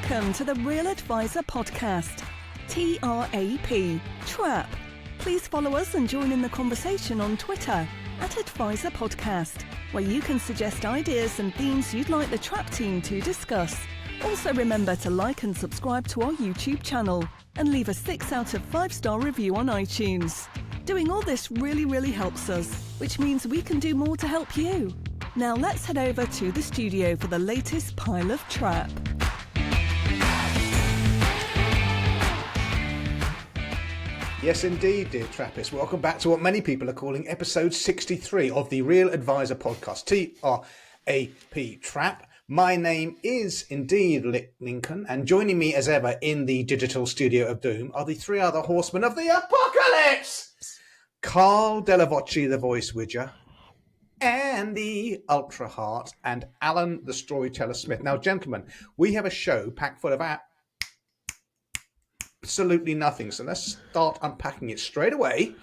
Welcome to the Real Advisor Podcast. TRAP, TRAP. Please follow us and join in the conversation on Twitter @Advisor Podcast, where you can suggest ideas and themes you'd like the TRAP team to discuss. Also remember to like and subscribe to our YouTube channel and leave a 6 out of 5-star review on iTunes. Doing all this really helps us, which means we can do more to help you. Now let's head over to the studio for the latest pile of TRAP. Yes, indeed, dear Trappists. Welcome back to what many people are calling episode 63 of the Real Advisor Podcast, TRAP, TRAP. My name is indeed Lincoln, and joining me as ever in the digital studio of doom are the three other horsemen of the apocalypse. Carl Delavocci, the voice widger, Andy Ultra Heart, and Alan the Storyteller Smith. Now, gentlemen, we have a show packed full of absolutely nothing, so let's start unpacking it straight away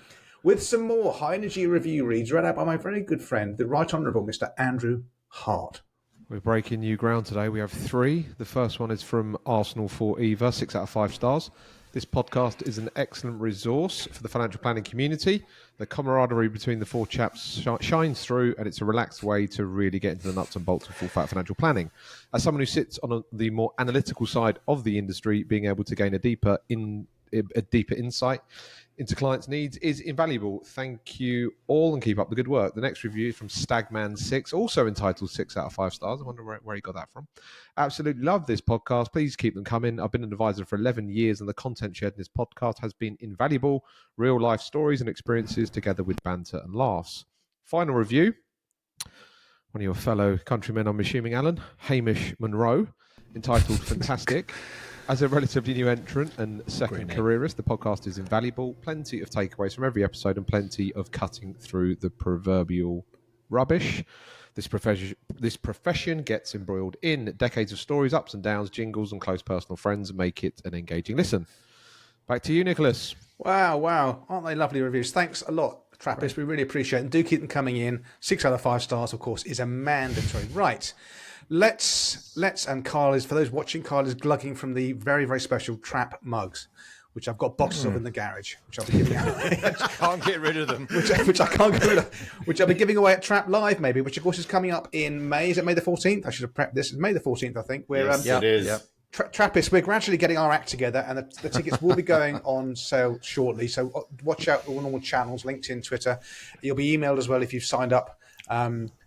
with some more high energy review reads read out by my very good friend, the Right Honourable Mr. Andrew Hart. We're breaking new ground today. We have 3. The first one is from Arsenal for Eva, 6 out of 5 stars. This podcast is an excellent resource for the financial planning community. The camaraderie between the 4 chaps shines through, and it's a relaxed way to really get into the nuts and bolts of full-fat financial planning. As someone who sits on the more analytical side of the industry, being able to gain a deeper insight into clients' needs is invaluable. Thank you all and keep up the good work. The next review is from Stagman6, also entitled 6 out of 5 stars. I wonder where he got that from. Absolutely love this podcast. Please keep them coming. I've been an advisor for 11 years and the content shared in this podcast has been invaluable. Real life stories and experiences together with banter and laughs. Final review. One of your fellow countrymen, I'm assuming, Alan, Hamish Monroe, entitled Fantastic. As a relatively new entrant and second careerist, the podcast is invaluable. Plenty of takeaways from every episode and plenty of cutting through the proverbial rubbish. This profession gets embroiled in decades of stories, ups and downs, jingles and close personal friends make it an engaging listen. Back to you, Nicholas. Wow. Aren't they lovely reviews? Thanks a lot, Trappists. We really appreciate them. Do keep them coming in. 6 out of 5 stars, of course, is a mandatory. Right. Let's and Carl is, for those watching, Carl is glugging from the very special TRAP mugs, which I've got boxes of in the garage, which I'll be giving away. Can't get rid of them. which I can't get rid of, which I'll be giving away at TRAP Live, maybe, which of course is coming up in May. Is it May the 14th? I should have prepped this. It's May the 14th, I think. Yes, it is. Yep. Trappists, we're gradually getting our act together, and the tickets will be going on sale shortly. So watch out for all normal channels, LinkedIn, Twitter. You'll be emailed as well if you've signed up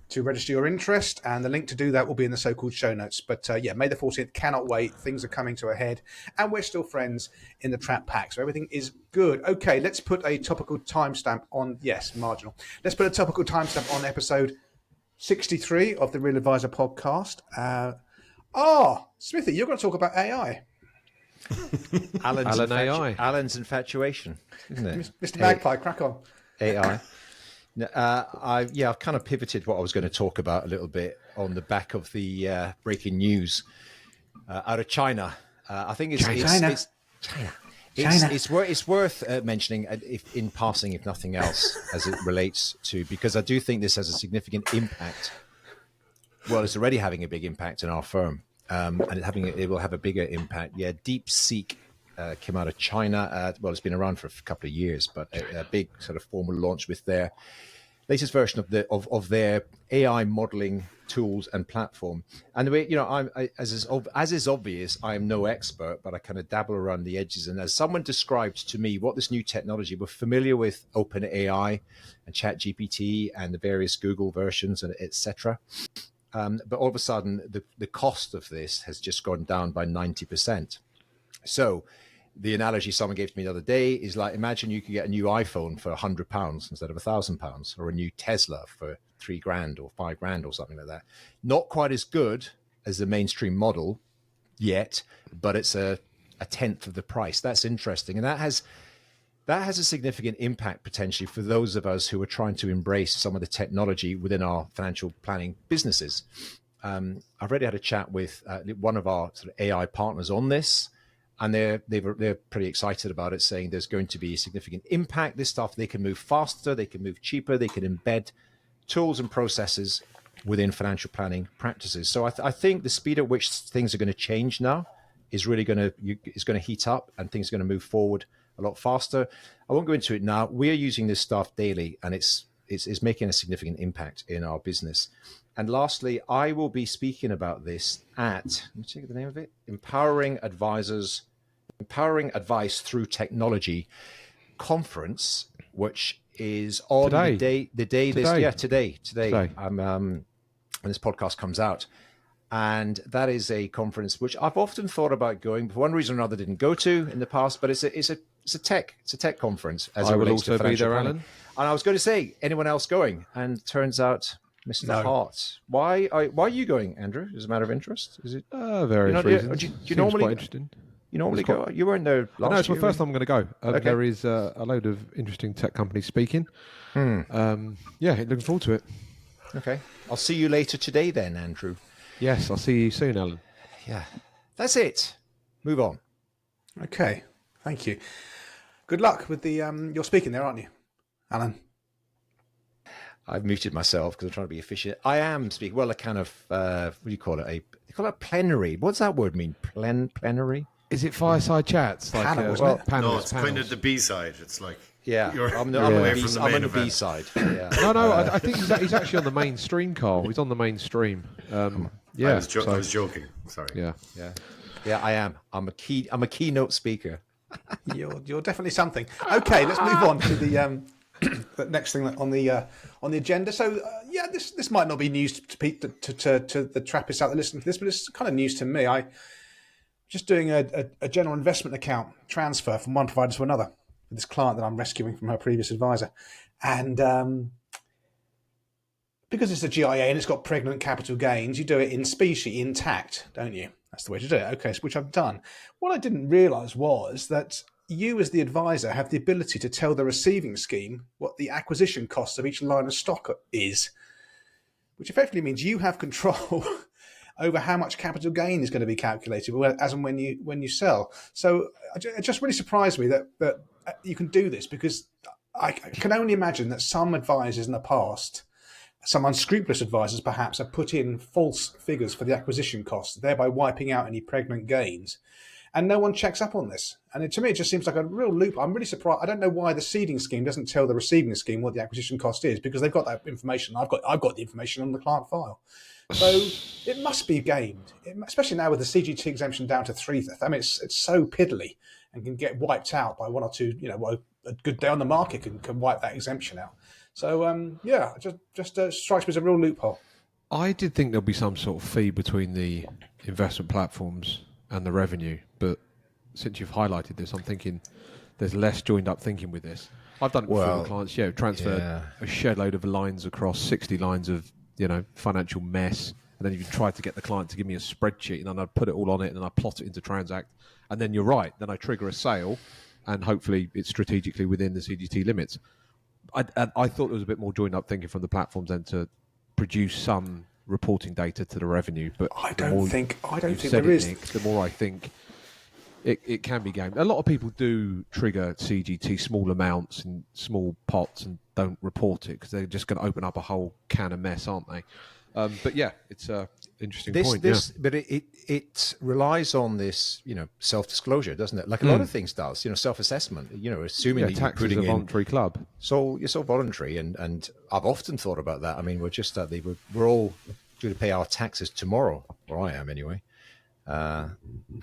to register your interest, and the link to do that will be in the so-called show notes. But May the 14th, cannot wait. Things are coming to a head, and we're still friends in the TRAP pack, so everything is good. Okay, let's put a topical timestamp on, yes, marginal. Let's put a topical timestamp on episode 63 of the Real Advisor Podcast. Smithy, you're going to talk about AI. Alan's infatuation, isn't it? Mr. Magpie, crack on. AI. I've kind of pivoted what I was going to talk about a little bit on the back of the breaking news out of China. I think it's worth mentioning if in passing, if nothing else, as it relates to, because I do think this has a significant impact. Well, it's already having a big impact in our firm, and it will have a bigger impact. Yeah, DeepSeek came out of China. It's been around for a couple of years, but a big sort of formal launch with their latest version of their AI modeling tools and platform. And the way, as is obvious, I am no expert, but I kind of dabble around the edges. And as someone described to me what this new technology, we're familiar with OpenAI and ChatGPT and the various Google versions and etc. But all of a sudden, the cost of this has just gone down by 90%. So the analogy someone gave to me the other day is like, imagine you could get a new iPhone for £100 instead of £1,000, or a new Tesla for $3,000 or $5,000 or something like that. Not quite as good as the mainstream model yet, but it's a tenth of the price. That's interesting. And that has a significant impact potentially for those of us who are trying to embrace some of the technology within our financial planning businesses. I've already had a chat with one of our sort of AI partners on this, and they're pretty excited about it, saying there's going to be a significant impact. This stuff, they can move faster, they can move cheaper, they can embed tools and processes within financial planning practices. So I think the speed at which things are going to change now is really going to heat up, and things are going to move forward a lot faster. I won't go into it now. We are using this stuff daily, and it's making a significant impact in our business. And lastly, I will be speaking about this at, let me check the name of it, Empowering Advice Through Technology conference, which is on today. Today. When this podcast comes out. And that is a conference which I've often thought about going, for one reason or another didn't go to in the past, but it's a tech conference as it relates to financial planning. Alan. And I was going to say, anyone else going? And turns out Mr. Hart. Why are you going, Andrew? Is it a matter of interest? Is it various reasons? Do you normally quite interesting. You normally go? You weren't there last year. No, it's my first time I'm going to go. Okay. There is a load of interesting tech companies speaking. Looking forward to it. Okay. I'll see you later today then, Andrew. Yes, I'll see you soon, Alan. Yeah. That's it. Move on. Okay. Thank you. Good luck with the... you're speaking there, aren't you, Alan? I've muted myself because I'm trying to be efficient. I am speaking. Well, a kind of... what do you call it? They call it a plenary. What's that word mean? Plenary? Is it fireside chats? Like, panels, isn't it? Panels, no, it's kind of the B-side. It's like... Yeah, I'm on the B side. Yeah. No, I think he's actually on the main stream, Carl. He's on the main stream. I was joking. Sorry. Yeah. I am. I'm a keynote speaker. You're definitely something. Okay, let's move on to the next thing on the agenda. So this might not be news to the Trappists out there listening to this, but it's kind of news to me. I just doing a general investment account transfer from one provider to another. This client that I'm rescuing from her previous advisor. And because it's a GIA and it's got pregnant capital gains, you do it in specie, intact, don't you? That's the way to do it. Okay, which I've done. What I didn't realise was that you as the advisor have the ability to tell the receiving scheme what the acquisition cost of each line of stock is, which effectively means you have control over how much capital gain is going to be calculated as and when you sell. So it just really surprised me that you can do this, because I can only imagine that some advisors in the past, some unscrupulous advisors perhaps, have put in false figures for the acquisition cost, thereby wiping out any pregnant gains. And no one checks up on this. And to me, it just seems like a real loop. I'm really surprised. I don't know why the seeding scheme doesn't tell the receiving scheme what the acquisition cost is, because they've got that information. I've got the information on the client file. So it must be gamed, especially now with the CGT exemption down to 3. I mean, it's so piddly and can get wiped out by one or two. A good day on the market can wipe that exemption out. So it just strikes me as a real loophole. I did think there'll be some sort of fee between the investment platforms and the revenue, but since you've highlighted this, I'm thinking there's less joined up thinking with this. I've done it before with clients. Transferred a shed load of lines across 60 lines of financial mess, and then you try to get the client to give me a spreadsheet, and then I put it all on it, and then I plot it into Transact, and then you're right. Then I trigger a sale, and hopefully it's strategically within the CGT limits. I thought there was a bit more joined up thinking from the platforms then to produce some reporting data to the revenue, but I don't think there is. Nick, the more I think it can be gamed. A lot of people do trigger CGT small amounts in small pots and don't report it because they're just going to open up a whole can of mess, aren't they? But yeah, it's an interesting point. But it relies on this, self-disclosure, doesn't it? Like a lot of things does, self-assessment. Assuming that tax is a voluntary club, so you're so voluntary, and I've often thought about that. I mean, we're all due to pay our taxes tomorrow, or I am anyway.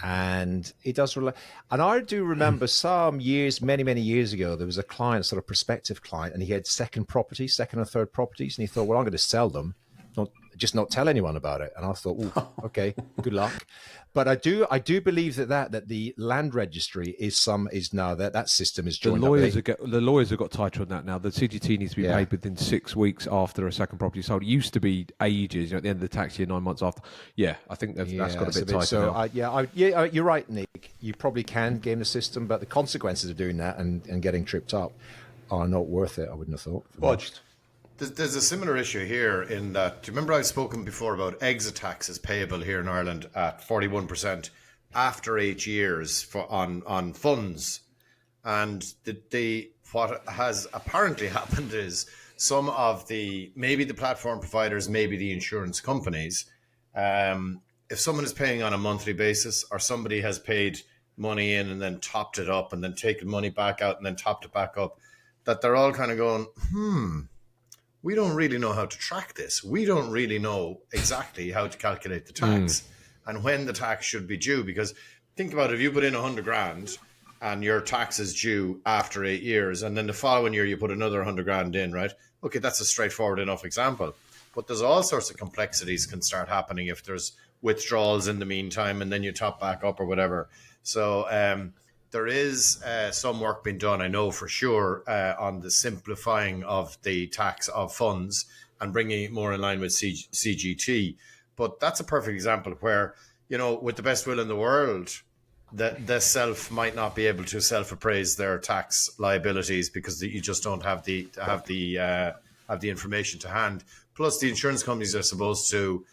And it does rely. And I do remember many years ago, there was a client, sort of prospective client, and he had second or third properties, and he thought, well, I'm going to sell them. Not tell anyone about it. And I thought, okay, good luck. But I do believe that the land registry is now that system is joined up. The lawyers have got tighter on that now. The CGT needs to be paid within 6 weeks after a second property sold. It used to be ages, at the end of the tax year, 9 months after. Yeah, I think that's got a bit tighter now. You're right, Nick. You probably can game the system, but the consequences of doing that and getting tripped up are not worth it, I wouldn't have thought. Watched. There's a similar issue here in that, do you remember I've spoken before about exit taxes payable here in Ireland at 41% after 8 years on funds? And what has apparently happened is some of maybe the platform providers, maybe the insurance companies, if someone is paying on a monthly basis, or somebody has paid money in and then topped it up and then taken money back out and then topped it back up, that they're all kind of going, we don't really know how to track this. We don't really know exactly how to calculate the tax and when the tax should be due. Because think about it, if you put in 100 grand and your tax is due after 8 years, and then the following year you put another 100 grand in, right? Okay, that's a straightforward enough example. But there's all sorts of complexities can start happening if there's withdrawals in the meantime and then you top back up or whatever. So there is some work being done, I know for sure, on the simplifying of the tax of funds and bringing it more in line with CGT. But that's a perfect example where, you know, with the best will in the world, the self might not be able to self-appraise their tax liabilities because you just don't have the information to hand. Plus, the insurance companies are supposed to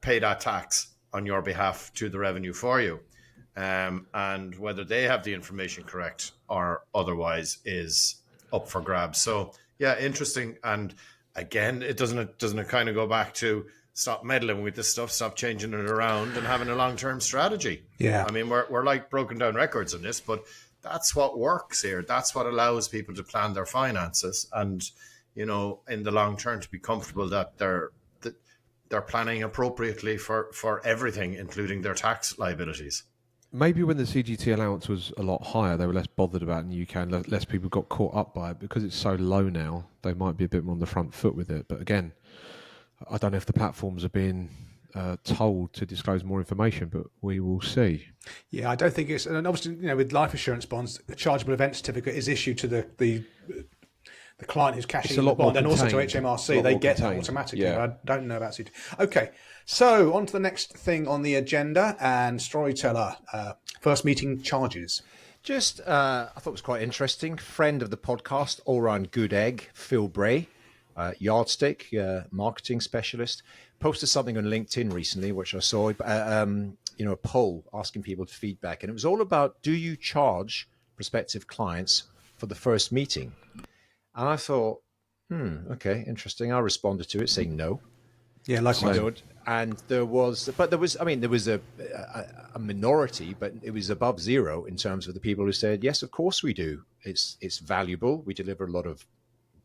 pay that tax on your behalf to the revenue for you. And whether they have the information correct or otherwise is up for grabs. So, yeah, interesting. And again, doesn't it kind of go back to stop meddling with this stuff, stop changing it around and having a long-term strategy. Yeah. I mean, we're like broken down records on this, but that's what works here. That's what allows people to plan their finances and, you know, in the long term to be comfortable that they're planning appropriately for everything, including their tax liabilities. Maybe when the CGT allowance was a lot higher, they were less bothered about it in the UK and less people got caught up by it. Because it's so low now, they might be a bit more on the front foot with it. But again, I don't know if the platforms are being told to disclose more information, but we will see. Yeah, I don't think it's, and obviously, you know, with life insurance bonds, a chargeable event certificate is issued to the client who's cashing in the bond, and also to HMRC. They get that automatically. Yeah. I don't know about CGT. Okay, so on to the next thing on the agenda, and Storyteller, first meeting charges. Just, I thought it was quite interesting. Friend of the podcast, all round good egg, Phil Bray, Yardstick, marketing specialist, posted something on LinkedIn recently, which I saw, a poll asking people to feedback. And it was all about, do you charge prospective clients for the first meeting? And I thought, okay, interesting. I responded to it saying no. Yeah, likewise. And there was a minority, but it was above zero in terms of the people who said, yes, of course we do. It's valuable. We deliver a lot of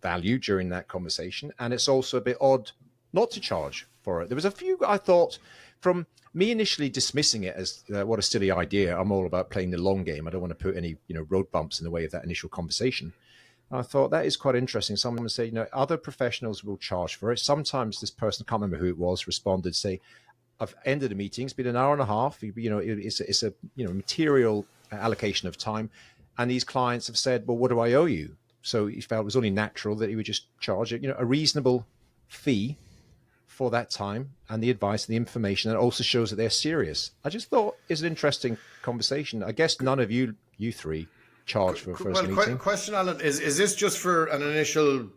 value during that conversation. And it's also a bit odd not to charge for it. There was a few, I thought, from me initially dismissing it as what a silly idea. I'm all about playing the long game. I don't want to put any road bumps in the way of that initial conversation. I thought that is quite interesting. Someone would say, other professionals will charge for it. Sometimes this person, I can't remember who it was, responded, say, I've ended a meeting. It's been an hour and a half. It's a material allocation of time. And these clients have said, well, what do I owe you? So he felt it was only natural that he would just charge a reasonable fee for that time and the advice and the information. And it also shows that they're serious. I just thought it's an interesting conversation. I guess none of you three charge for a first meeting. Question, Alan, is this just for an initial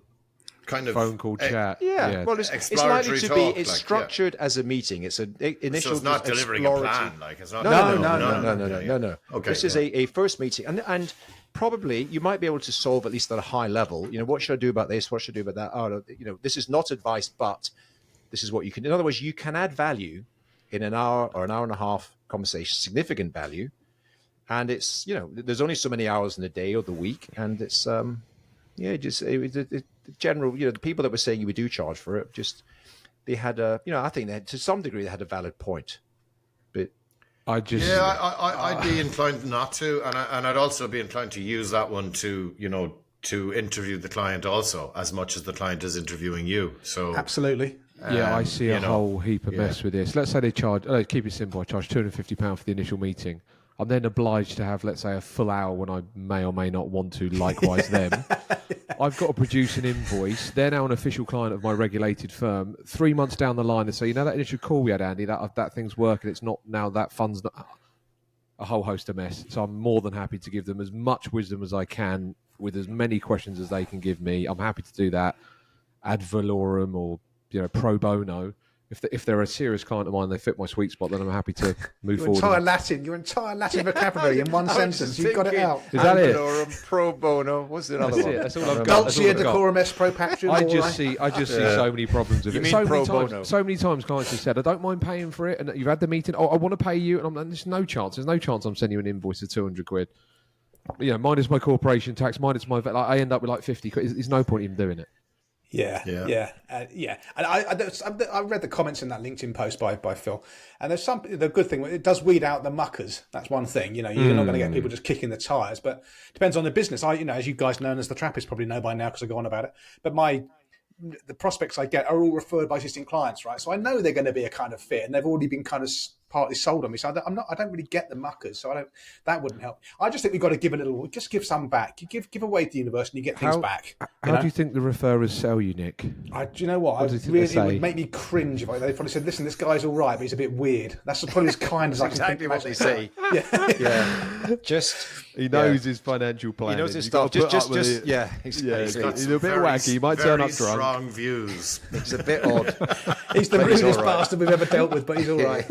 kind of phone call chat? Yeah. Well, it's likely to be. It's structured as a meeting. It's an initial. So it's not delivering a plan. Like it's not. No. Okay. This is a first meeting, and probably you might be able to solve at least at a high level. What should I do about this? What should I do about that? Oh, this is not advice, but this is what you can. In other words, you can add value in an hour or an hour and a half conversation, significant value. And it's, there's only so many hours in the day or the week. And it's, the general, the people that were saying you would do charge for it, just, they had I think that to some degree they had a valid point. But I'd be inclined not to. And I'd also be inclined to use that one to interview the client also, as much as the client is interviewing you. So absolutely. I see a whole heap of mess with this. Let's say they charge, keep it simple, I charge £250 for the initial meeting. I'm then obliged to have, let's say, a full hour when I may or may not want to, likewise them. I've got to produce an invoice. They're now an official client of my regulated firm. 3 months down the line, they say, that initial call we had, Andy, that thing's working. It's not now, that fund's not... A whole host of mess. So I'm more than happy to give them as much wisdom as I can with as many questions as they can give me. I'm happy to do that ad valorem or pro bono. if they're a serious client of mine, they fit my sweet spot, then I'm happy to move forward. Your entire Latin vocabulary in one sentence. You've got it out. Is that it? Pro bono. What's the other That's one? it. That's all I've got. Dulcia decorum est pro patrum. I just see so many problems with You it. mean So pro many bono? times, so many times clients have said, "I don't mind paying for it," and you've had the meeting. Oh, I want to pay you, and I'm like, "There's no chance. There's no chance I'm sending you an invoice of 200 quid." You know, minus my corporation tax, minus my like, I end up with like 50 quid. There's no point in doing it. Yeah. And I read the comments in that LinkedIn post by Phil, and there's the good thing, it does weed out the muckers. That's one thing. You know, you're not going to get people just kicking the tires, but it depends on the business. As you guys know, as the Trappists probably know by now because I go on about it, but the prospects I get are all referred by existing clients, right? So I know they're going to be a kind of fit, and they've already been kind of partly sold on me. So I don't really get the muckers. So that wouldn't help. I just think we've got to give some back. You give away to the university, and you get things back. How do you think the referrers sell you, Nick? Do you know what? It would make me cringe if they probably said, "Listen, this guy's all right, but he's a bit weird." That's probably as kind as I can exactly think. what they say. Yeah. He knows his financial plan. He knows his stuff. Exactly. He's a bit wacky. He might turn up drunk. Strong views. It's a bit odd. He's the rudest bastard we've ever dealt with, but he's all right.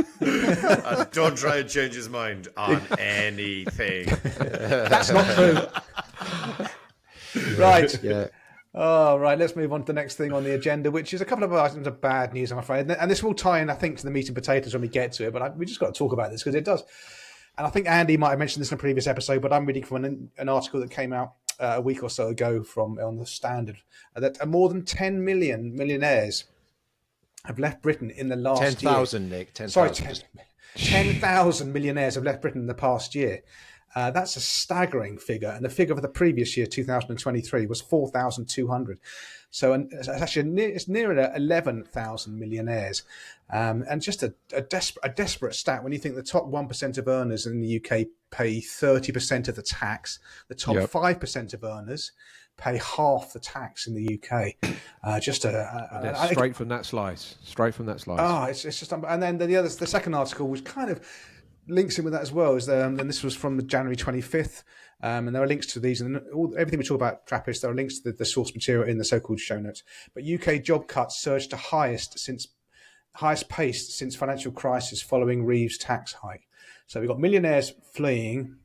Don't try and change his mind on anything. That's not true. Right. Yeah. All right, let's move on to the next thing on the agenda, which is a couple of items of bad news, I'm afraid. And this will tie in, I think, to the meat and potatoes when we get to it, but we just got to talk about this because it does. And I think Andy might have mentioned this in a previous episode, but I'm reading from an article that came out a week or so ago on the Standard that more than 10 million millionaires have left Britain in the last 10,000, Nick. 10,000. 10,000 millionaires have left Britain in the past year. That's a staggering figure. And the figure for the previous year, 2023, was 4,200. So it's actually it's nearer 11,000 millionaires. And just a desperate stat when you think the top 1% of earners in the UK pay 30% of the tax. The top 5% of earners pay half the tax in the UK. Straight from that slice. Oh, it's just, and then the second article was kind of links in with that as well. And this was from the January 25th, and there are links to these and everything we talk about Trappist. There are links to the source material in the so-called show notes. But UK job cuts surged to highest pace since financial crisis following Reeves' tax hike. So we've got millionaires fleeing.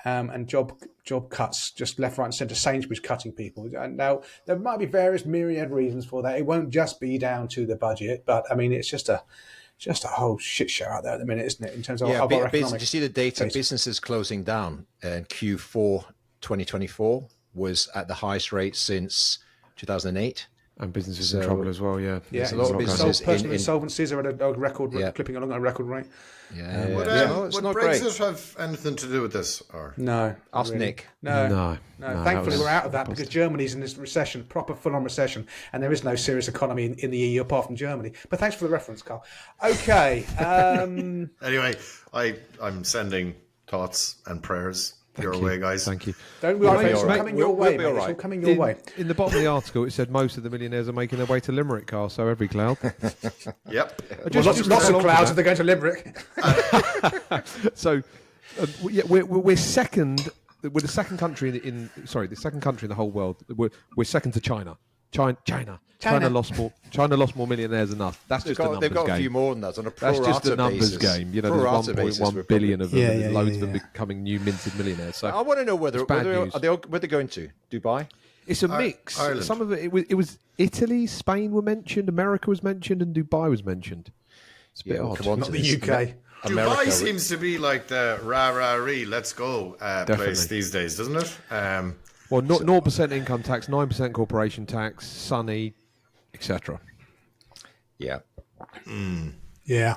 And job cuts just left, right, and centre. Sainsbury's cutting people. And now there might be various myriad reasons for that. It won't just be down to the budget, but I mean it's just a whole shit show out there at the minute, isn't it? In terms of our economic. Did you see the data? Base. Businesses closing down in Q4 2024 was at the highest rate since 2008. And businesses in trouble as well, yeah. Yeah, a lot of businesses personal insolvencies are at a record, clipping along at a record rate. Would Brexit have anything to do with this? Or? No. Ask really. Nick. No. Thankfully, we're out of that because Germany's in this recession, proper full-on recession, and there is no serious economy in the EU apart from Germany. But thanks for the reference, Carl. Okay. Anyway, I'm sending thoughts and prayers your way, guys. Thank you. Don't worry, it's all coming your way, mate. It's all coming your way. In the bottom of the article, it said most of the millionaires are making their way to Limerick, Carl, so every cloud. Yep. Lots of clouds if they're going to Limerick. So, we're second. We're the second country the second country in the whole world. We're second to China. China lost more millionaires than us. That's just a numbers game. They've got a few more than that on a pro rata That's just a numbers basis. game. You know, there's 1.1 billion of them. And loads of them becoming new minted millionaires. So I want to know where they're going to. Dubai? It's a mix. Ireland. Some of it was Italy, Spain were mentioned, America was mentioned, and Dubai was mentioned. It's a bit odd. Not the UK. Dubai seems to be like the rah-rah-ree, let's go place these days, doesn't it? Well, 0% income tax, 9% corporation tax, sunny, etc. Yeah. Yeah.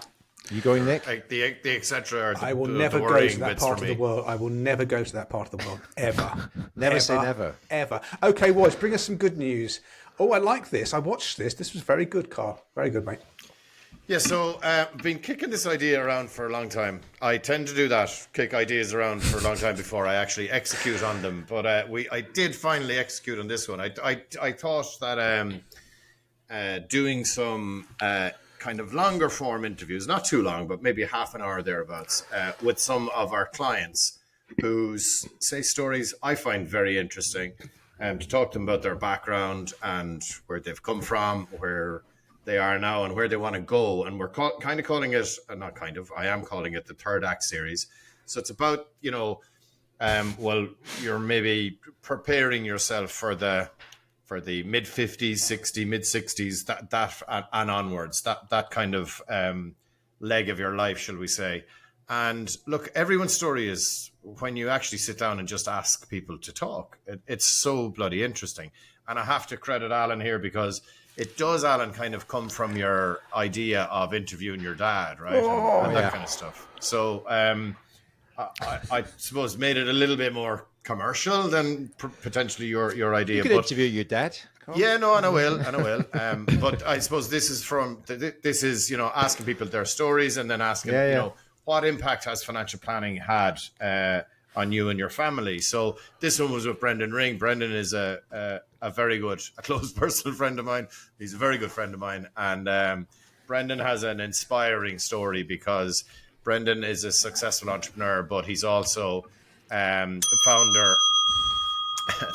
You going, Nick? Like the etc. I will never go to that part of the world. I will never go to that part of the world ever. Never say never. Ever. Okay, boys, bring us some good news. Oh, I like this. I watched this. This was very good, Carl. Very good, mate. Yeah, so I've been kicking this idea around for a long time. I tend to do that, kick ideas around for a long time before I actually execute on them. But I did finally execute on this one. I thought that doing some kind of longer form interviews, not too long, but maybe half an hour thereabouts, with some of our clients whose, say, stories I find very interesting, to talk to them about their background and where they've come from, where they are now and where they want to go. And we're kind of calling it, not kind of, I am calling it the Third Act series. So it's about, well, you're maybe preparing yourself for the mid 50s, 60, mid 60s, that and onwards, that kind of leg of your life, shall we say. And look, everyone's story is, when you actually sit down and just ask people to talk, it's so bloody interesting. And I have to credit Alan here, because it does, Alan, kind of come from your idea of interviewing your dad, right? And that kind of stuff. So I suppose made it a little bit more commercial than potentially your idea. You could interview your dad. Yeah, no, and I will. But I suppose this is asking people their stories, and then asking, what impact has financial planning had on you and your family? So this one was with Brendan Ring. Brendan is a very good, a close personal friend of mine. He's a very good friend of mine. And Brendan has an inspiring story, because Brendan is a successful entrepreneur, but he's also the founder.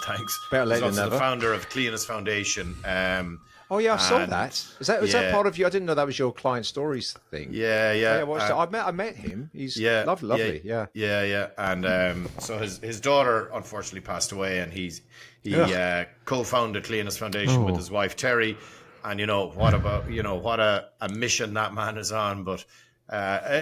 Thanks. Better late he's also than the never. founder of Cleanest Foundation. Oh yeah, I saw that. Was that part of you? I didn't know that was your client stories thing. Yeah. I met him. He's lovely. Yeah. And so his daughter unfortunately passed away, and he co-founded Cleanest Foundation with his wife Terry. And what a mission that man is on. But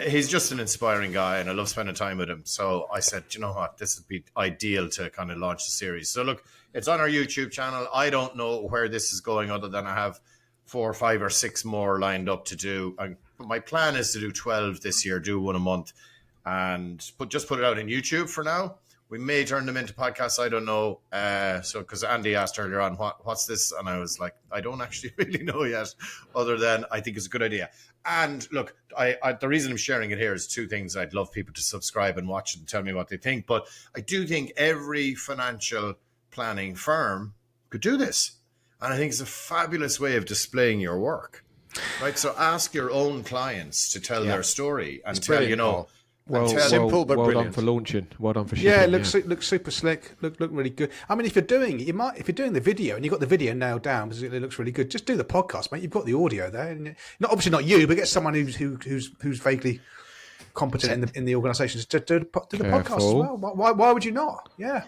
he's just an inspiring guy, and I love spending time with him. So I said, you know what, this would be ideal to kind of launch the series. So look, it's on our YouTube channel. I don't know where this is going, other than I have 4 or 5 or 6 more lined up to do. My plan is to do 12 this year, do one a month, and just put it out in YouTube for now. We may turn them into podcasts. I don't know. So because Andy asked earlier on, what's this? And I was like, I don't actually really know yet, other than I think it's a good idea. And look, I the reason I'm sharing it here is 2 things. I'd love people to subscribe and watch and tell me what they think. But I do think every financial planning firm could do this. And I think it's a fabulous way of displaying your work. Right? So ask your own clients to tell their story and tell, simple but well brilliant. done for launching. Well done for shipping. Yeah, it looks super slick. Look really good. I mean, if you're doing the video and you've got the video nailed down because it looks really good, just do the podcast, mate. You've got the audio there, and obviously not you, but get someone who's vaguely competent in the organisation to do the podcast as well. Why would you not? Yeah.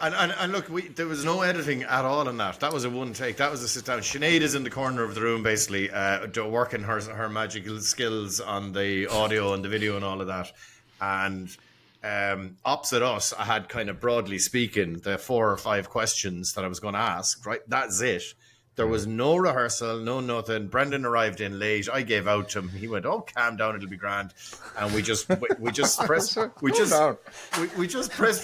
And look, there was no editing at all in that. That was a one take. That was a sit down. Sinead is in the corner of the room, basically working her magical skills on the audio and the video and all of that. And opposite us, I had, kind of broadly speaking, the 4 or 5 questions that I was going to ask. Right, that's it. There was no rehearsal, no nothing. Brendan arrived in late. I gave out to him. He went, "Oh, calm down, it'll be grand." And we just pressed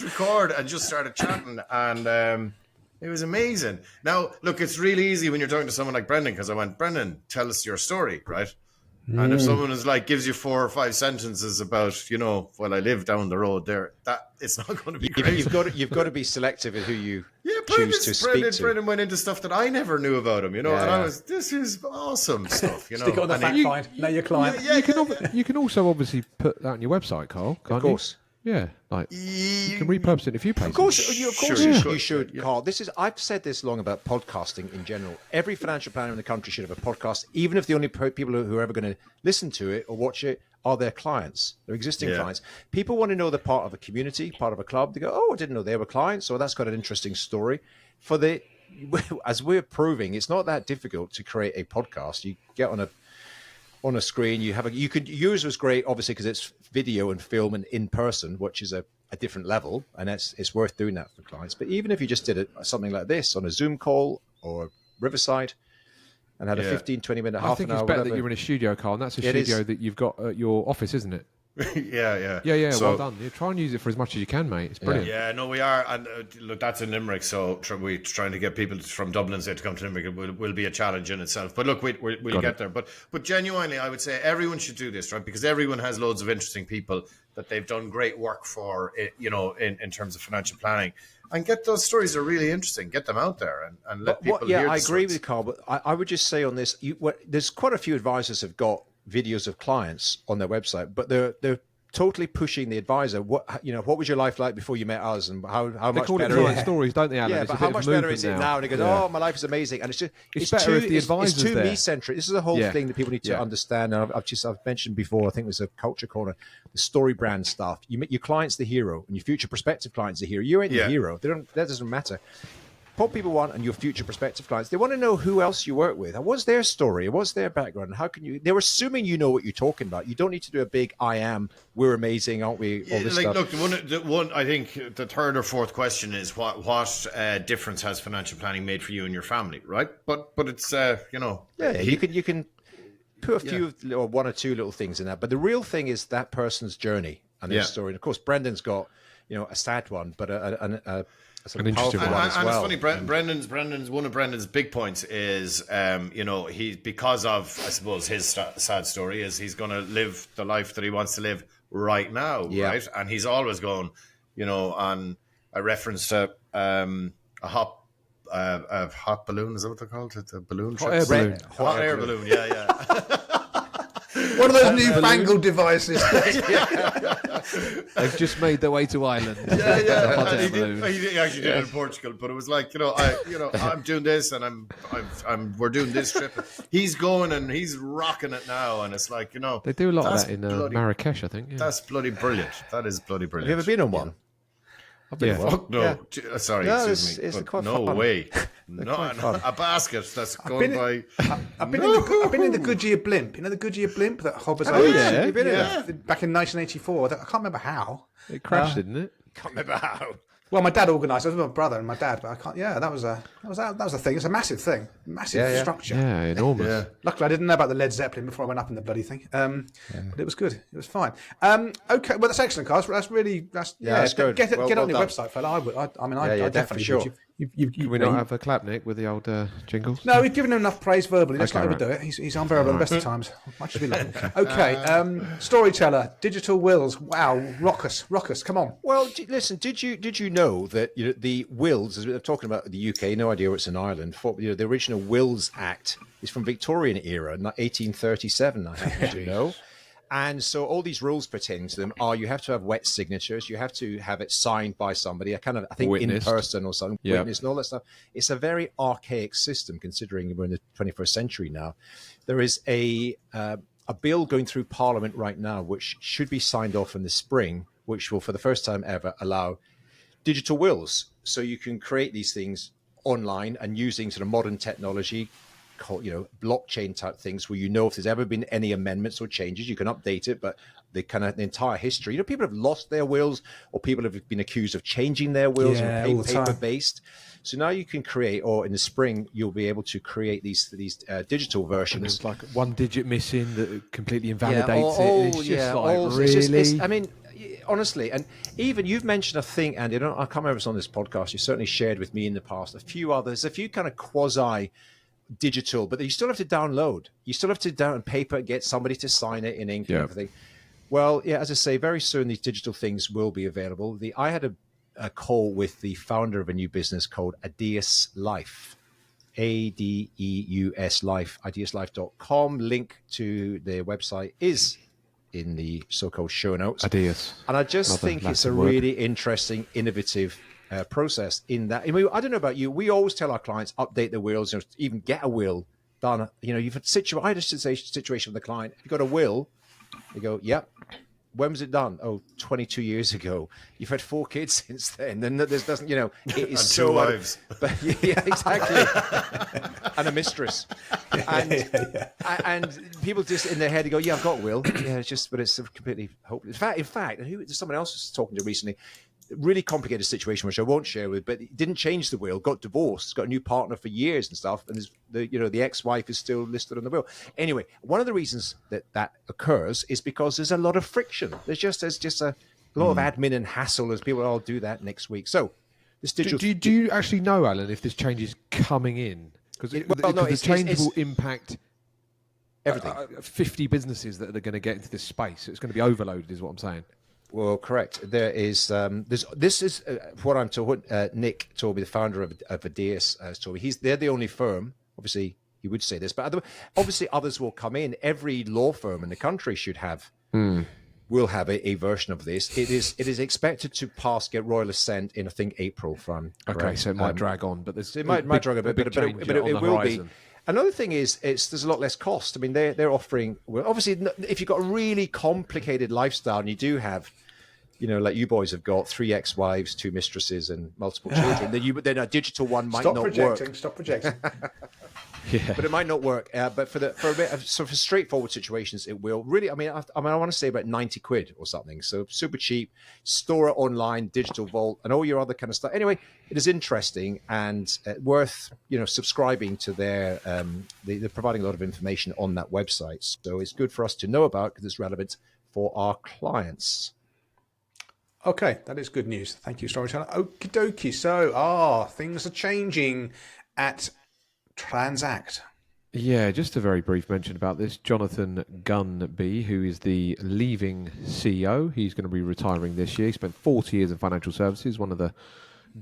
record and just started chatting, and it was amazing. Now, look, it's really easy when you're talking to someone like Brendan, because I went, "Brendan, tell us your story," right? And if someone is like gives you 4 or 5 sentences about, well, I live down the road there, that it's not going to be great. You've got to be selective in who you choose to speak to. Brendan went into stuff that I never knew about him, and I was, this is awesome stuff, Stick it on the fact find. Know your client. You can also obviously put that on your website, Carl. Can't Of course. You? Yeah, like you can repurpose it in a few places. Of course, you should, Carl. I've said this long about podcasting in general. Every financial planner in the country should have a podcast, even if the only people who are ever going to listen to it or watch it are their clients, their existing clients. People want to know they're part of a community, part of a club. They go, "Oh, I didn't know they were clients," so that's got an interesting story. As we're proving, it's not that difficult to create a podcast. You get on a screen, yours was great, obviously, because it's video and film and in person, which is a different level, and it's worth doing that for clients. But even if you just did something like this on a Zoom call or Riverside and had a 15-20 minute, I think it's better that you're in a studio, Carl, and that's a studio that you've got at your office, isn't it? Yeah. So, well done. Try and use it for as much as you can, mate. It's brilliant. Yeah, no, we are. And look, that's in Limerick, so we're trying to get people from Dublin to come to Limerick. Will be a challenge in itself. But look, we'll get there. But genuinely, I would say everyone should do this, right? Because everyone has loads of interesting people that they've done great work for, in terms of financial planning. And get those stories that are really interesting. Get them out there and let people hear I the agree stories. with Carl, but I would just say on this, there's quite a few advisors have got videos of clients on their website, but they're totally pushing the advisor. What was your life like before you met us, and how They much call it better? client stories, don't they, Alan? Yeah, It's but a how bit much of better movement is it now? And he goes, Yeah. "Oh, my life is amazing." And it's better too, if the it's advisor's too there. me-centric. This is a whole Yeah. thing that people need to Yeah. understand. And I've mentioned before. I think it was a culture corner, the story brand stuff. You make your client's the hero, and your future prospective client's the hero. You ain't the hero. That doesn't matter. What people want, and your future prospective clients, they want to know who else you work with, and what's their story, what's their background, and how can you? They're assuming you know what you're talking about. You don't need to do a big "I am," "We're amazing, aren't we?" All this stuff. Look, the one. I think the third or fourth question is what difference has financial planning made for you and your family, right? But it's You can put a few or one or two little things in that, but the real thing is that person's journey and their story. And of course, Brendan's got a sad one, but a sort of interesting powerful one as and well. it's funny, Brendan's one of Brendan's big points is, he, because of, I suppose, his sad story is he's going to live the life that he wants to live right now, right? And he's always going, on a reference to a hot balloon, is that what they're called? It's a balloon Hot air balloon. Hot air balloon, yeah. One of those newfangled devices. They've just made their way to Ireland. Yeah. Hot air He balloon. actually did it in Portugal, but it was like, I'm doing this and we're doing this trip. He's going and he's rocking it now, and it's like, They do a lot of that's that in bloody- Marrakesh, I think. Yeah. That's bloody brilliant. That is bloody brilliant. Have you ever been on one? Yeah. Fuck no. Yeah. Sorry, No, excuse me. it's but quite no fun. way. No, a basket that's going by. I've been in the Goodyear blimp. You know the Goodyear blimp that hovers over? yeah. You've been in Back in 1984. I can't remember how. It crashed, didn't it? Can't remember how. Well, my dad organised it. It was my brother and my dad, but I can't. Yeah, that was a thing. It's a massive thing, massive structure. Yeah, enormous. Luckily, I didn't know about the Led Zeppelin before I went up in the bloody thing. But it was good. It was fine. Okay, well, that's excellent, guys. That's good. Get on your done. website, fella. I Yeah, definitely for sure. would. Can we not have a clap, Nick, with the old jingles? No, we've given him enough praise verbally. Let's Okay, not overdo it. He's unbearable at the best of times. Much as we love him. Okay, storyteller, digital wills. Wow, rock us. Come on. Well, listen. Did you know that the wills, as we're talking about the UK, no idea what's in Ireland. The original Wills Act is from Victorian era, 1837. I happen to know. And so all these rules pertaining to them are you have to have wet signatures, you have to have it signed by somebody, I think Witnessed. in person or something, Yeah. witnessed and all that stuff. It's a very archaic system considering we're in the 21st century now. There is a bill going through Parliament right now which should be signed off in the spring, which will for the first time ever allow digital wills. So you can create these things online and using sort of modern technology, blockchain type things where if there's ever been any amendments or changes, you can update it, but the entire history. People have lost their wills or people have been accused of changing their wills all the time. paper based. So now you can create, or in the spring, you'll be able to create these digital versions. There's like one digit missing that completely invalidates it's it. It's just really. Honestly, and even you've mentioned a thing, Andy. I can't remember if it's on this podcast. You certainly shared with me in the past a few kind of quasi digital, but you still have to download. You still have to download paper, get somebody to sign it in ink and everything. Well, as I say, very soon these digital things will be available. I had a call with the founder of a new business called Adeus Life, ADEUS Life, adeuslife.com. Link to their website is in the so-called show notes. Adeus. And I just think it's a really interesting, innovative process in that. I don't know about you. We always tell our clients update their wills, even get a will done. You've had I had a situation with a client. If you got a will, they go, "Yep." When was it done? Oh, 22 years ago. You've had 4 kids since then. Then there's doesn't, it is And so 2 wives. But yeah, exactly. And a mistress. And people just in their head, they go, "Yeah, I've got a will." Yeah, but it's completely hopeless. In fact, someone else was talking to recently. Really complicated situation, which I won't share with, but he didn't change the will, got divorced, got a new partner for years and stuff, and the ex-wife is still listed on the will. Anyway, one of the reasons that occurs is because there's a lot of friction. There's just a lot of admin and hassle as people, "I'll do that next week." So this digital. Do you actually know, Alan, if this change is coming in? Because the change will impact everything. 50 businesses that are going to get into this space. It's going to be overloaded, is what I'm saying. Well, correct. There is this is what I'm told. Nick told me, the founder of Adeus told me. They're the only firm. Obviously, he would say this, but obviously others will come in. Every law firm in the country should have will have a version of this. It is expected to get royal assent in, I think, April. From Okay, so it might drag on, but there's it might drag a bit, but it will be. Another thing is, there's a lot less cost. I mean, they're offering. Well, obviously, if you've got a really complicated lifestyle and you do have, like you boys have got 3 ex-wives, 2 mistresses, and multiple children, then a digital one might not work. Stop projecting. Yeah. But it might not work. But for a bit of sort of straightforward situations, it will really. I want to say about 90 quid or something. So super cheap. Store it online, digital vault, and all your other kind of stuff. Anyway, it is interesting and worth subscribing to their. They're providing a lot of information on that website, so it's good for us to know about because it's relevant for our clients. Okay, that is good news. Thank you, Storyteller. Okie dokie. So, things are changing at Transact. Yeah, just a very brief mention about this. Jonathan Gunby, who is the leaving CEO, he's going to be retiring this year. He spent 40 years in financial services, one of the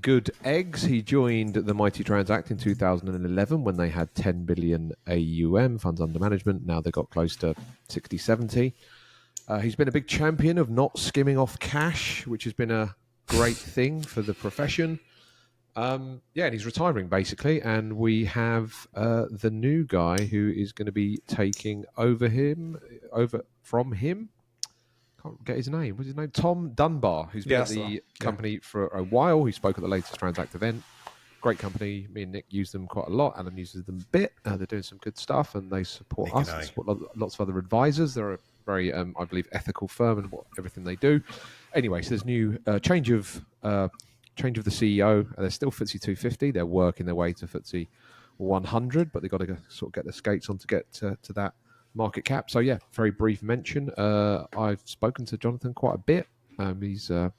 good eggs. He joined the mighty Transact in 2011 when they had 10 billion AUM, funds under management. Now they've got close to 60, 70. He's been a big champion of not skimming off cash, which has been a great thing for the profession. And he's retiring basically, and we have the new guy who is going to be taking over from him. Can't get his name. What's his name? Tom Dunbar, who's been at the company for a while. He spoke at the latest Transact event. Great company. Me and Nick use them quite a lot. Alan uses them a bit. They're doing some good stuff, and they support us. They support lots of other advisors. They're a very, I believe, ethical firm in everything they do. Anyway, so there's new change of the CEO. They're still FTSE 250. They're working their way to FTSE 100, but they've got to sort of get the skates on to get to that market cap. So yeah, very brief mention. I've spoken to Jonathan quite a bit. He's a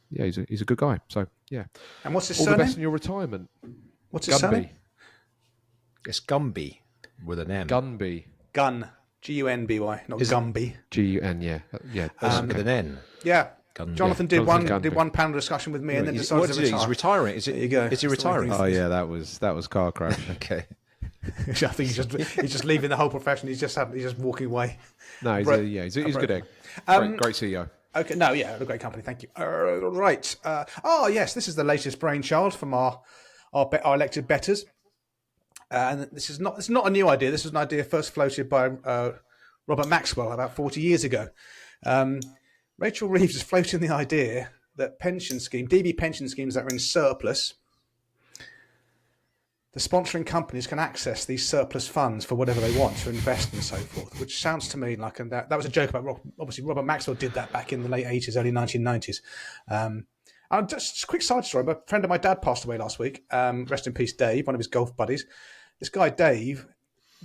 good guy. So yeah. And what's his all surname? the best in your retirement. What's his surname? It's Gumby with an M. Gunby. Gun. Gunby, not Gumby. Gun, yeah. With an N. Yeah. Gunby. Jonathan did one panel discussion with me and then decided to retire. He's retiring. There you go. Is he retiring? Oh yeah, that was car crash. Okay. I think he's just leaving the whole profession. He's just walking away. No, he's a good egg. Great CEO. Okay, a great company. Thank you. Right. Yes, this is the latest brainchild from our elected betters. And it's not a new idea. This is an idea first floated by Robert Maxwell about 40 years ago. Rachel Reeves is floating the idea that DB pension schemes that are in surplus, the sponsoring companies can access these surplus funds for whatever they want to invest and so forth, which sounds to me like, and that was a joke about, obviously Robert Maxwell did that back in the late 80s, early 1990s. Just a quick side story. A friend of my dad passed away last week. Rest in peace, Dave, one of his golf buddies. This guy, Dave,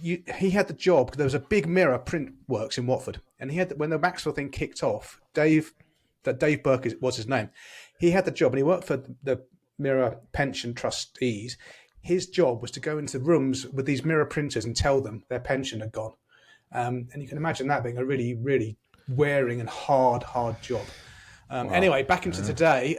he had the job because there was a big Mirror print works in Watford. And when the Maxwell thing kicked off, Dave Burke was his name. He had the job and he worked for the Mirror pension trustees. His job was to go into rooms with these Mirror printers and tell them their pension had gone. And you can imagine that being a really, really wearing and hard job. Anyway, back into today.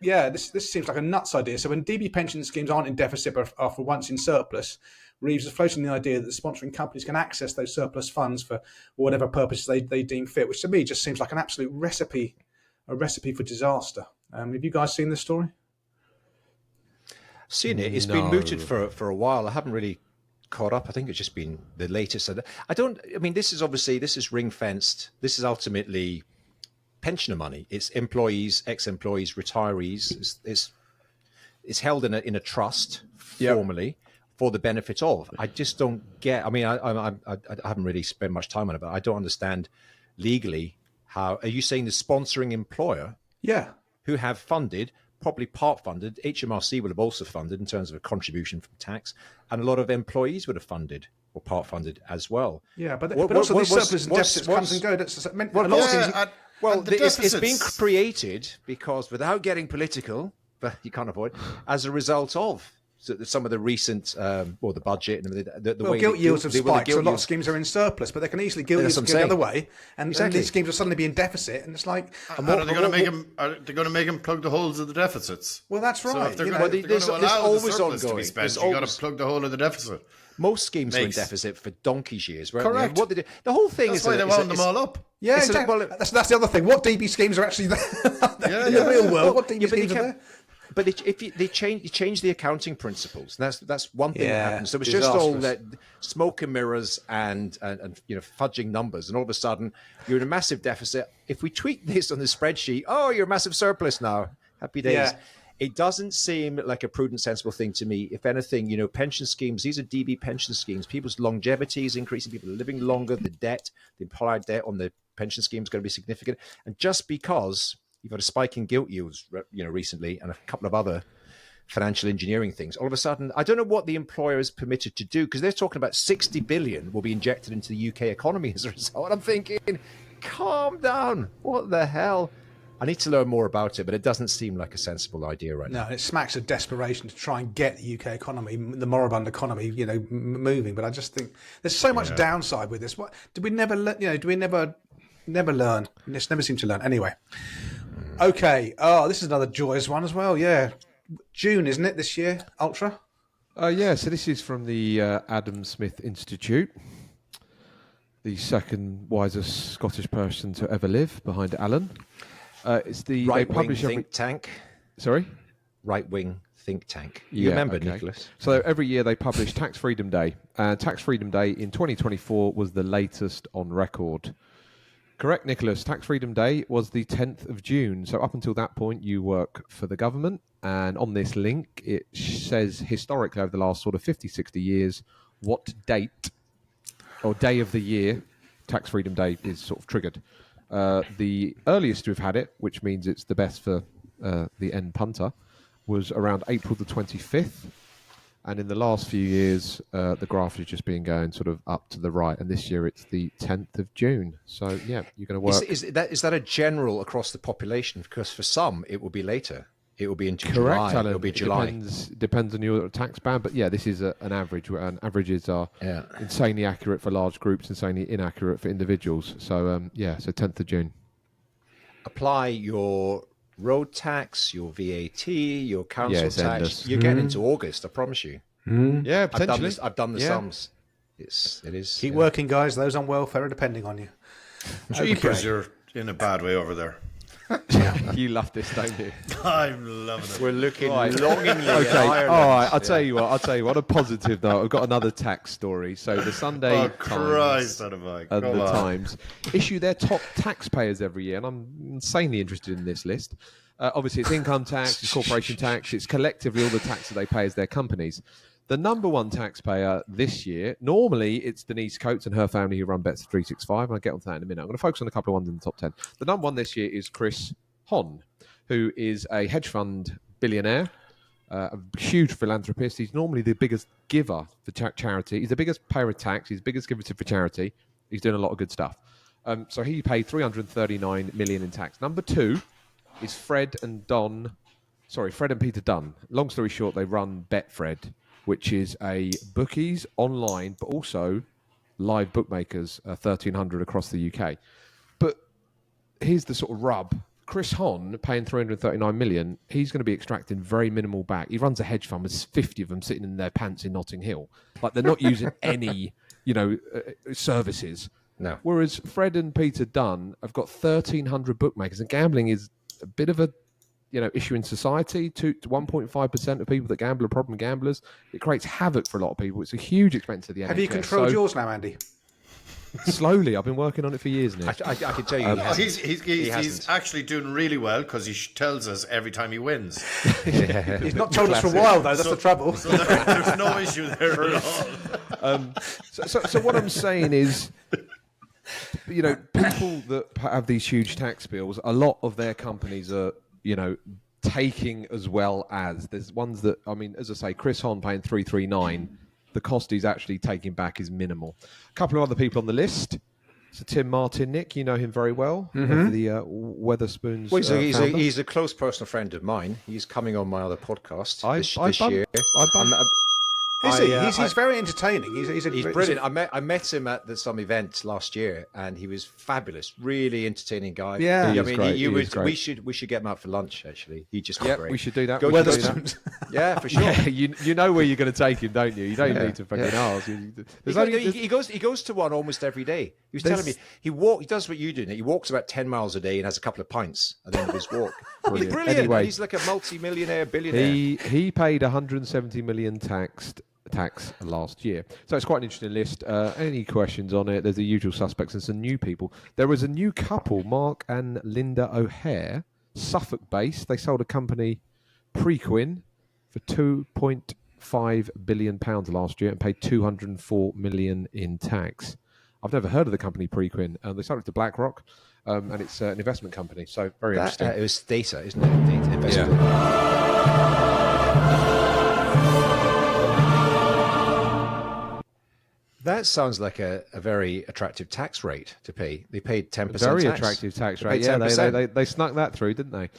This seems like a nuts idea. So when DB pension schemes aren't in deficit but are for once in surplus, Reeves is floating the idea that the sponsoring companies can access those surplus funds for whatever purposes they deem fit, which to me just seems like an absolute recipe for disaster. Have you guys seen this story? Seen it. It's been mooted for a while. I haven't really caught up. I think it's just been the latest. This is ring fenced. This is ultimately pensioner money. It's employees, ex-employees, retirees. It's held in a trust formally for the benefit of. I just don't get. I haven't really spent much time on it, but I don't understand legally how. Are you saying the sponsoring employer? Yeah. Who have funded, probably part funded. HMRC would have also funded in terms of a contribution from tax, and a lot of employees would have funded or part funded as well. Yeah, but also these surplus and deficits comes and go. It's been created because, without getting political, but you can't avoid, as a result of some of the recent, the budget and the way gilt yields have spiked, so a lot of yields. schemes are in surplus, but they can easily gilt yields That's go what the I'm other way, and Exactly. these schemes will suddenly be in deficit, and it's like, And are they going to make them? Are they going to make them plug the holes of the deficits? well, that's So right. if they're you know. going to there's allow the always surplus to be ongoing. spent, There's you've got to always- plug the hole of the deficit. Most schemes were in Makes- deficit for donkey's years, weren't Correct. they? And what they did, the whole thing That's is why they wound them all up. Yeah, it's a- exactly. well, That's the other thing. What DB schemes are actually there in the yeah. real world? What Yeah, DB but they schemes are kept- there? But they change the accounting principles. And that's one thing Yeah, that happens. So it's just all disastrous. that smoke and mirrors and fudging numbers, and all of a sudden you're in a massive deficit. If we tweak this on the spreadsheet, you're a massive surplus now. Happy days. Yeah. It doesn't seem like a prudent, sensible thing to me. If anything, pension schemes, these are DB pension schemes. People's longevity is increasing. People are living longer. The implied debt on the pension scheme is going to be significant. And just because you've had a spike in gilt yields, recently, and a couple of other financial engineering things, all of a sudden, I don't know what the employer is permitted to do, because they're talking about 60 billion will be injected into the UK economy as a result. I'm thinking, calm down. What the hell? I need to learn more about it, but it doesn't seem like a sensible idea right now. No, it smacks of desperation to try and get the UK economy, the moribund economy, moving. But I just think there's so much downside with this. What do we never never learn? We just never seem to learn. Anyway, okay. Oh, this is another joyous one as well. Yeah, June, isn't it, this year? Ultra. Yeah, so this is from the Adam Smith Institute, the second wisest Scottish person to ever live, behind Alan. It's the they Right-wing publish think tank. Sorry? Right-wing think tank. You remember, okay. Nicholas? So every year they publish Tax Freedom Day. Tax Freedom Day in 2024 was the latest on record. Correct, Nicholas. Tax Freedom Day was the 10th of June. So up until that point, you work for the government. And on this link, it says historically over the last sort of 50, 60 years, what date or day of the year Tax Freedom Day is sort of triggered. The earliest we've had it, which means it's the best for the end punter, was around April the 25th. And in the last few years, the graph has just been going sort of up to the right. And this year it's the 10th of June. So, yeah, you're going to work. Is that a general across the population? Because for some, it will be later. It will be into Correct, July. Alan. It'll be July. Depends on your tax band. But, yeah, this is an average. And averages are insanely accurate for large groups, insanely inaccurate for individuals. So, so 10th of June. Apply your road tax, your VAT, your council it's tax. endless. You're getting into August, I promise you. Yeah, potentially. I've done the sums. It is. Keep working, guys. Those on welfare are depending on you. Jeepers, you're in a bad way over there. You love this, don't you? I'm loving it. We're looking Right. longingly Okay, at Ireland. all right. I'll tell you what. On a positive note, I've got another tax story. So the Sunday Oh, Times Christ, out of my. and Come the on. Times issue their top taxpayers every year, and I'm insanely interested in this list. Obviously, it's income tax, it's corporation tax, it's collectively all the tax that they pay as their companies. The number one taxpayer this year, normally it's Denise Coates and her family who run Bets 365, and I'll get onto that in a minute. I'm going to focus on a couple of ones in the top 10. The number one this year is Chris Hon, who is a hedge fund billionaire, a huge philanthropist. He's normally the biggest giver for charity. He's the biggest payer of tax. He's the biggest giver for charity. He's doing a lot of good stuff. So he paid 339 million in tax. Number two is Fred and Peter Dunn. Long story short, they run Betfred, which is a bookies online, but also live bookmakers, 1,300 across the UK. But here's the sort of rub. Chris Hon paying 339 million, he's going to be extracting very minimal back. He runs a hedge fund with 50 of them sitting in their pants in Notting Hill. Like, they're not using any, services. No. Whereas Fred and Peter Dunn have got 1,300 bookmakers, and gambling is a bit of a issue in society. 1.5% of people that gamble are problem gamblers. It creates havoc for a lot of people. It's a huge expense to the NHS. Have you controlled yours now, Andy? Slowly. I've been working on it for years now. I can tell you, He's actually doing really well because he tells us every time he wins. He's not told us for a while, though. That's the trouble. So there's no issue there at all. So what I'm saying is, people that have these huge tax bills, a lot of their companies are, taking as well as. There's ones that, as I say, Chris Hon paying 339, the cost he's actually taking back is minimal. A couple of other people on the list. So Tim Martin, Nick, you know him very well, of the Weatherspoons. Well, founder. he's a close personal friend of mine. He's coming on my other podcast this year. He's very entertaining. He's brilliant. I met him at some event last year, and he was fabulous. Really entertaining guy. Yeah, I mean, we should get him out for lunch. Actually, he just great. We should do that. Yeah, for sure. Yeah, you know where you're going to take him, don't you? You don't need to fucking ask. He goes to one almost every day. He was telling me he does what you do. He walks about 10 miles a day and has a couple of pints at the end of his walk. He's brilliant. Anyway, he's like a multi-millionaire, billionaire. He paid 170 million tax last year, so it's quite an interesting list. Any questions on it? There's the usual suspects and some new people. There was a new couple, Mark and Linda O'Hare, Suffolk based. They sold a company, Prequin, for £2.5 billion last year and paid 204 million in tax. I've never heard of the company Prequin. They sold it to BlackRock, and it's an investment company, so very interesting. It was data, isn't it? Data investment. That sounds like a very attractive tax rate to pay. They paid 10%. Very tax. attractive tax rate. Yeah, they snuck that through, didn't they?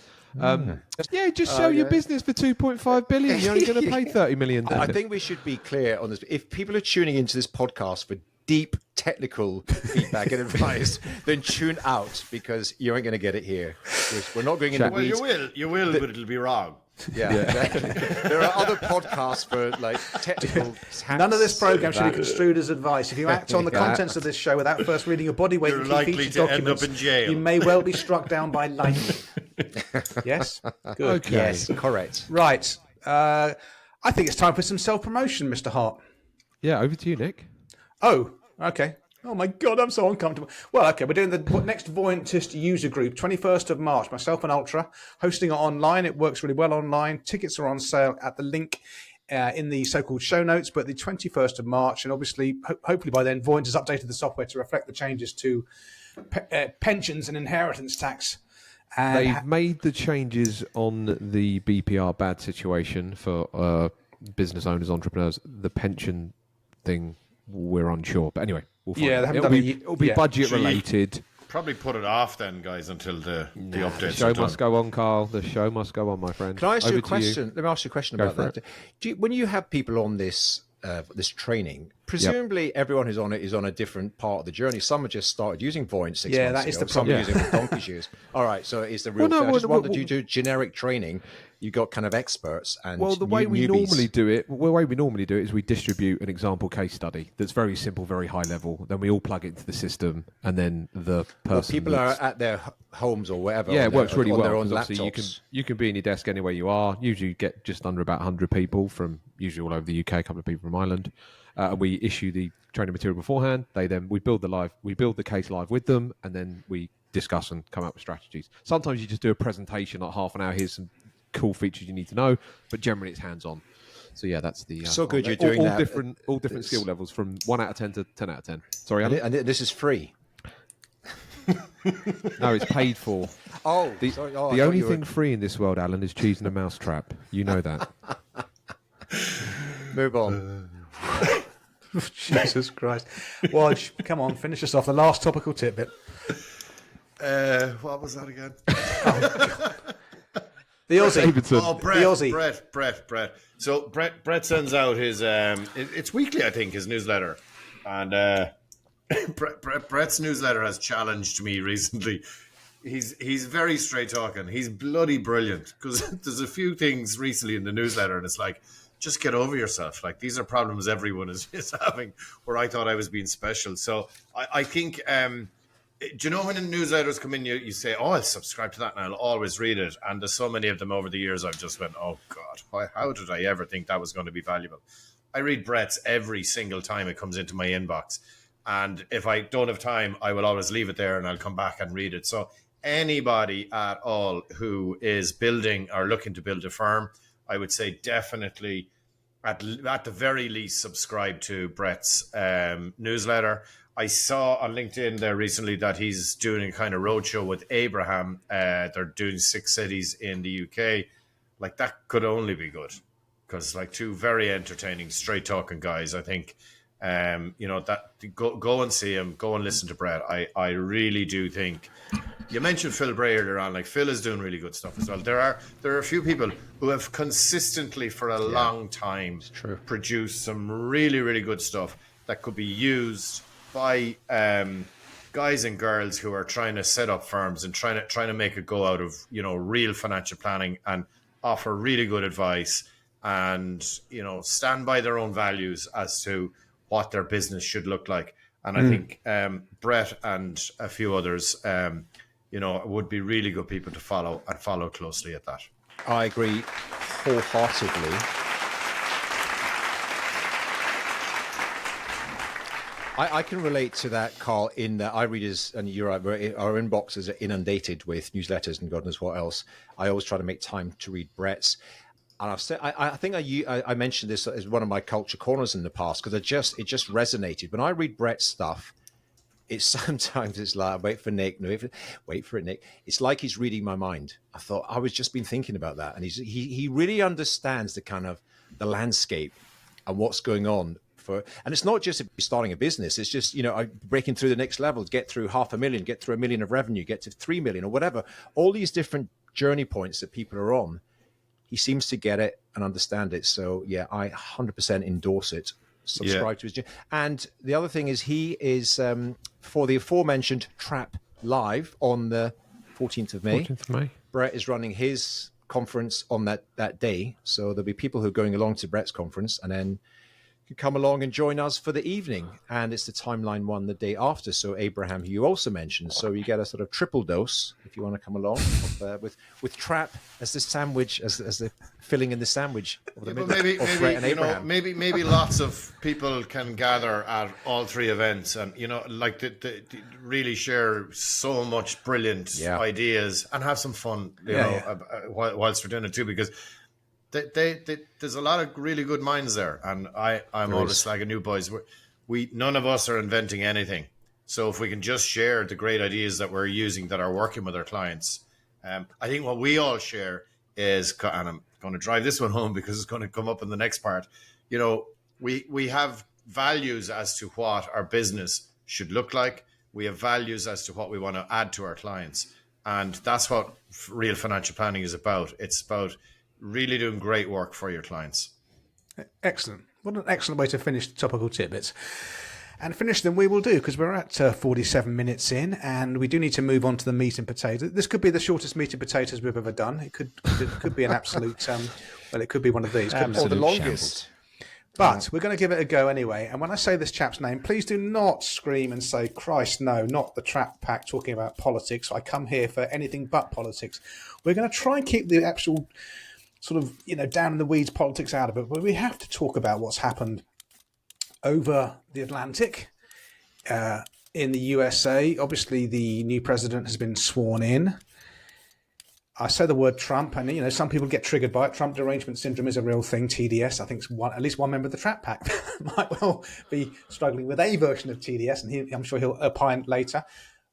Just sell your business for 2.5 billion. You're only going to pay 30 million. I think we should be clear on this. If people are tuning into this podcast for deep technical feedback and advice, then tune out, because you ain't going to get it here. We're not going into weeds. Well, you will, but it'll be wrong. Yeah. Exactly. There are other podcasts for like technical tax. None of this program should be construed as advice. If you act on the contents of this show without first reading a body weight You're and key likely features to documents, end up in jail. you may well be struck down by lightning. Yes? Good. Okay. Yes, correct. Right. I think it's time for some self-promotion, Mr. Hart. Yeah, over to you, Nick. Oh, okay. Oh my God, I'm so uncomfortable. Well, okay, we're doing the next Voyantist user group, 21st of March, myself and Ultra, hosting it online. It works really well online. Tickets are on sale at the link in the so-called show notes, but the 21st of March, and obviously, hopefully by then, Voyant has updated the software to reflect the changes to pensions and inheritance tax. They've made the changes on the BPR bad situation for business owners, entrepreneurs. The pension thing, we're unsure. But anyway, we'll find out. It'll be budget related. Probably put it off then, guys, until the updates. The show must go on, Carl. The show must go on, my friend. Can I ask you a to question? Let me ask you a question about that. When you have people on this training, presumably everyone who's on it is on a different part of the journey. Some have just started using Voyant 6 months ago. that is the Some problem. are using it for donkey's years. All right, so it's the real. I just wondered, you do generic training. You got kind of experts and the way we newbies. normally do it, is we distribute an example case study that's very simple, very high level. Then we all plug it into the system, and then the person. People are at their homes or wherever. Yeah, it works really well. Their own laptops. You can be in your desk anywhere you are. Usually, you get just under about 100 people from usually all over the UK. A couple of people from Ireland. We issue the training material beforehand. We build the case live with them, and then we discuss and come up with strategies. Sometimes you just do a presentation, like half an hour. Here's some cool features you need to know, but generally it's hands-on. So yeah, that's the so good. You're doing that. All different skill levels from 1 out of 10 to 10 out of 10. Sorry, Alan? And this is free. No, it's paid for. The only thing free in this world, Alan, is cheese and a mousetrap. You know that. Move on. Jesus Christ. Well, come on, finish us off. The last topical tidbit. What was that again? The Aussie. Davidson. Oh, Brett. The Aussie. Brett. So Brett sends out his it's weekly, I think, his newsletter, and Brett's newsletter has challenged me recently. He's very straight talking. He's bloody brilliant, because there's a few things recently in the newsletter, and it's like, just get over yourself. Like, these are problems everyone is having, where I thought I was being special. So I think. Do you know when the newsletters come in, you say, oh, I'll subscribe to that and I'll always read it. And there's so many of them over the years, I've just went, oh, God, how did I ever think that was going to be valuable? I read Brett's every single time it comes into my inbox. And if I don't have time, I will always leave it there and I'll come back and read it. So anybody at all who is building or looking to build a firm, I would say definitely, at the very least, subscribe to Brett's newsletter. I saw on LinkedIn there recently that he's doing a kind of roadshow with Abraham. They're doing 6 cities in the UK. Like, that could only be good, because like two very entertaining, straight talking guys. I think that go and see him, go and listen to Brett. I really do think. You mentioned Phil Bray earlier on. Like, Phil is doing really good stuff as well. There are a few people who have consistently for a long time produced some really, really good stuff that could be used by guys and girls who are trying to set up firms and trying to make a go out of real financial planning, and offer really good advice, and stand by their own values as to what their business should look like. And I think Brett and a few others would be really good people to follow and follow closely at that. I agree wholeheartedly. I can relate to that, Carl, in that I read and you're right, our inboxes are inundated with newsletters and God knows what else. I always try to make time to read Brett's. And I've said, I think I mentioned this as one of my culture corners in the past, because it just resonated. When I read Brett's stuff, it's like, wait for Nick, wait for it, Nick. It's like he's reading my mind. I thought, I was just been thinking about that. And he really understands the kind of the landscape and what's going on. And it's not just starting a business. It's just, breaking through the next level, get through 500,000, get through $1 million of revenue, get to 3 million or whatever. All these different journey points that people are on. He seems to get it and understand it. So yeah, I 100% endorse it. Subscribe to his. And the other thing is, he is for the aforementioned Trap Live on the 14th of May. 14th of May. Brett is running his conference on that day. So there'll be people who are going along to Brett's conference and then can come along and join us for the evening. And it's the Timeline one the day after. So Abraham, who you also mentioned. So you get a sort of triple dose if you want to come along with Trap as the sandwich, as the filling in the sandwich of the Brett and Abraham. Maybe lots of people can gather at all three events and really share so much brilliant ideas and have some fun whilst we're doing it too, because there's a lot of really good minds there, and I'm always slagging you boys. We none of us are inventing anything, so if we can just share the great ideas that we're using that are working with our clients, I think what we all share is, and I'm going to drive this one home because it's going to come up in the next part. We have values as to what our business should look like. We have values as to what we want to add to our clients, and that's what real financial planning is about. It's about really doing great work for your clients. Excellent. What an excellent way to finish the topical tidbits. And finish them we will do, because we're at 47 minutes in, and we do need to move on to the meat and potatoes. This could be the shortest meat and potatoes we've ever done. It could be an absolute, it could be one of these. Or the longest. But we're going to give it a go anyway. And when I say this chap's name, please do not scream and say, Christ, no, not the Trap Pack talking about politics. I come here for anything but politics. We're going to try and keep the actual sort of, down in the weeds politics out of it. But we have to talk about what's happened over the Atlantic in the USA. Obviously, the new president has been sworn in. I say the word Trump, and some people get triggered by it. Trump derangement syndrome is a real thing. TDS, I think at least one member of the Trap Pack might well be struggling with a version of TDS, and I'm sure he'll opine later.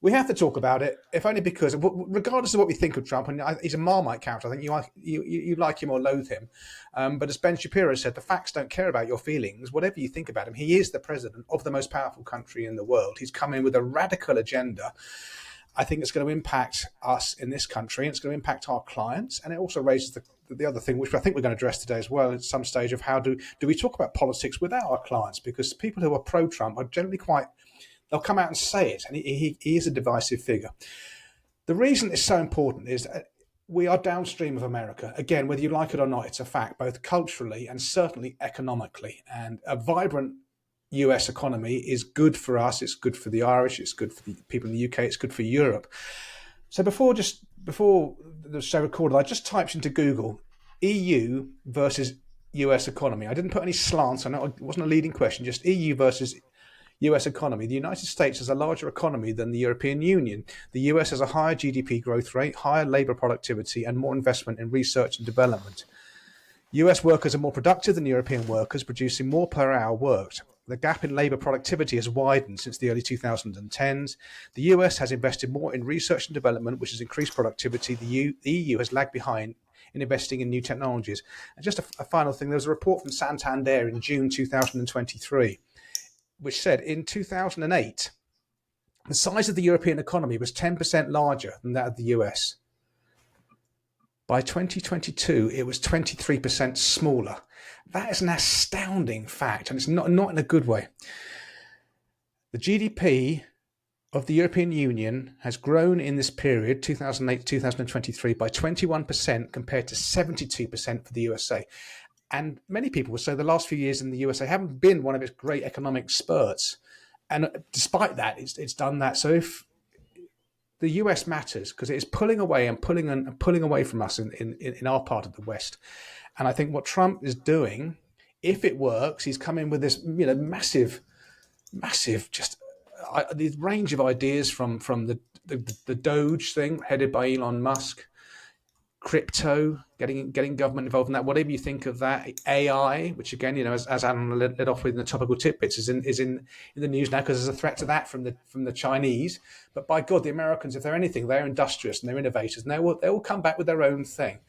We have to talk about it, if only because, regardless of what we think of Trump, and he's a Marmite character, I think you like him or loathe him. But as Ben Shapiro said, the facts don't care about your feelings. Whatever you think about him, he is the president of the most powerful country in the world. He's come in with a radical agenda. I think it's going to impact us in this country, and it's going to impact our clients. And it also raises the other thing, which I think we're going to address today as well at some stage, of how do we talk about politics without our clients? Because people who are pro-Trump are generally they'll come out and say it, and he is a divisive figure. The reason it's so important is we are downstream of America. Again, whether you like it or not, it's a fact, both culturally and certainly economically. And a vibrant US economy is good for us. It's good for the Irish. It's good for the people in the UK. It's good for Europe. So before the show recorded, I just typed into Google EU versus US economy. I didn't put any slants. I know it wasn't a leading question, just EU versus US economy. The United States has a larger economy than the European Union. The US has a higher GDP growth rate, higher labour productivity, and more investment in research and development. US workers are more productive than European workers, producing more per hour worked. The gap in labour productivity has widened since the early 2010s. The US has invested more in research and development, which has increased productivity. The EU has lagged behind in investing in new technologies. And just a final thing, there was a report from Santander in June 2023. which said in 2008, the size of the European economy was 10% larger than that of the US. By 2022, it was 23% smaller. That is an astounding fact, and it's not in a good way. The GDP of the European Union has grown in this period, 2008 to 2023, by 21% compared to 72% for the USA. And many people will say the last few years in the USA haven't been one of its great economic spurts. And despite that, it's done that. So if the US matters, because it is pulling away and pulling away from us in our part of the West. And I think what Trump is doing, if it works, he's come in with this massive, just the range of ideas from the Doge thing headed by Elon Musk, crypto, getting government involved in that, whatever you think of that, AI, which again, as Alan led off with in the topical tidbits, is in the news now because there's a threat to that from the Chinese. But by God, the Americans, if they're anything, they're industrious and they're innovators, and they will come back with their own thing.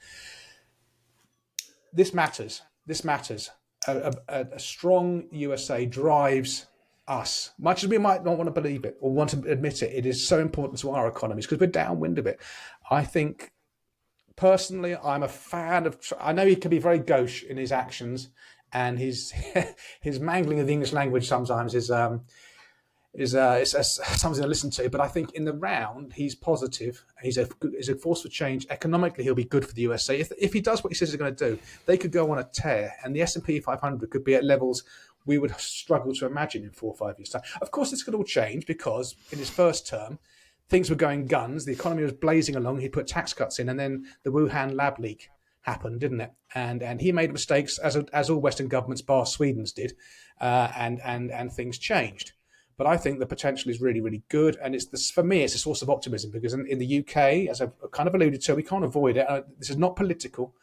This matters. A strong USA drives us. Much as we might not want to believe it or want to admit it, it is so important to our economies because we're downwind of it. I think, personally, I'm a fan of. I know he can be very gauche in his actions, and his mangling of the English language sometimes is something to listen to. But I think in the round, he's positive. He's a force for change. Economically, he'll be good for the USA. If he does what he says he's going to do, they could go on a tear, and the S&P 500 could be at levels we would struggle to imagine in 4 or 5 years' time. Of course, this could all change because in his first term, things were going guns. The economy was blazing along. He put tax cuts in, and then the Wuhan lab leak happened, didn't it? And he made mistakes, as all Western governments, bar Sweden's did, and things changed. But I think the potential is really, really good, and for me, it's a source of optimism because in the UK, as I've kind of alluded to, we can't avoid it. This is not political.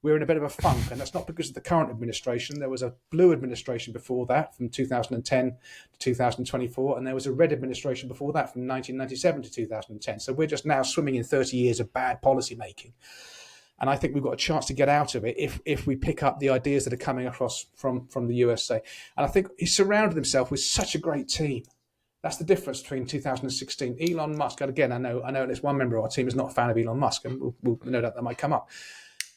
We're in a bit of a funk, and that's not because of the current administration. There was a blue administration before that, from 2010 to 2024, and there was a red administration before that, from 1997 to 2010. So we're just now swimming in 30 years of bad policy making. And I think we've got a chance to get out of it if we pick up the ideas that are coming across from the USA. And I think he surrounded himself with such a great team. That's the difference between 2016. Elon Musk, and again, I know there's one member of our team is not a fan of Elon Musk, and we'll no doubt that might come up.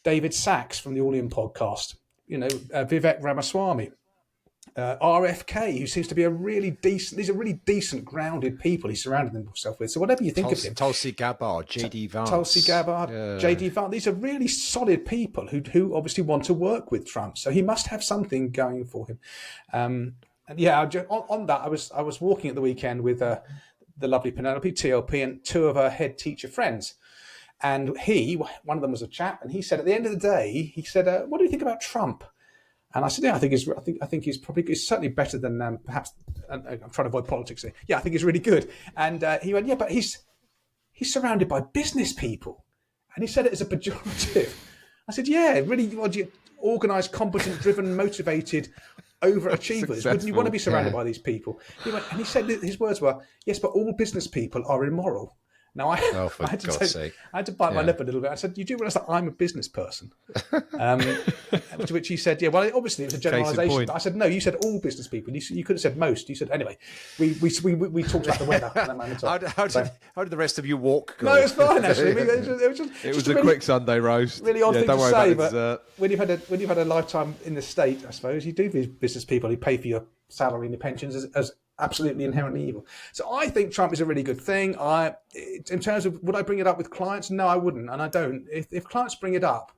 David Sachs from the Orlean podcast, Vivek Ramaswamy, RFK, who seems to be these are really decent, grounded people he surrounded himself with. So whatever you think of him. Tulsi Gabbard, JD Vance. Tulsi Gabbard, JD Vance. These are really solid people who obviously want to work with Trump. So he must have something going for him. And on that, I was walking at the weekend with the lovely Penelope, TLP, and two of her head teacher friends. And one of them was a chap, and he said at the end of the day, he said, "What do you think about Trump?" And I said, "Yeah, I think he's certainly better than perhaps." I'm trying to avoid politics here. Yeah, I think he's really good. And he went, "Yeah, but he's surrounded by business people," and he said it as a pejorative. I said, "Yeah, really, organised, competent, driven, motivated." Overachievers. Wouldn't you want to be surrounded by these people? He went, and he said his words were, "Yes, but all business people are immoral." Now, I had to bite my lip a little bit. I said, "You do realise that I'm a business person?" To which he said, "Yeah, well, obviously it was a generalisation." I said, "No, you said all business people. You could have said most." You said, "Anyway, we talked about the weather." How did the rest of you walk go? No, it was fine actually. It was a really quick Sunday roast. Really odd thing to say, but when you've had a lifetime in the state, I suppose you do these business people who pay for your salary and your pensions as absolutely inherently evil. So I think Trump is a really good thing. In terms of would I bring it up with clients? No, I wouldn't, and I don't. If clients bring it up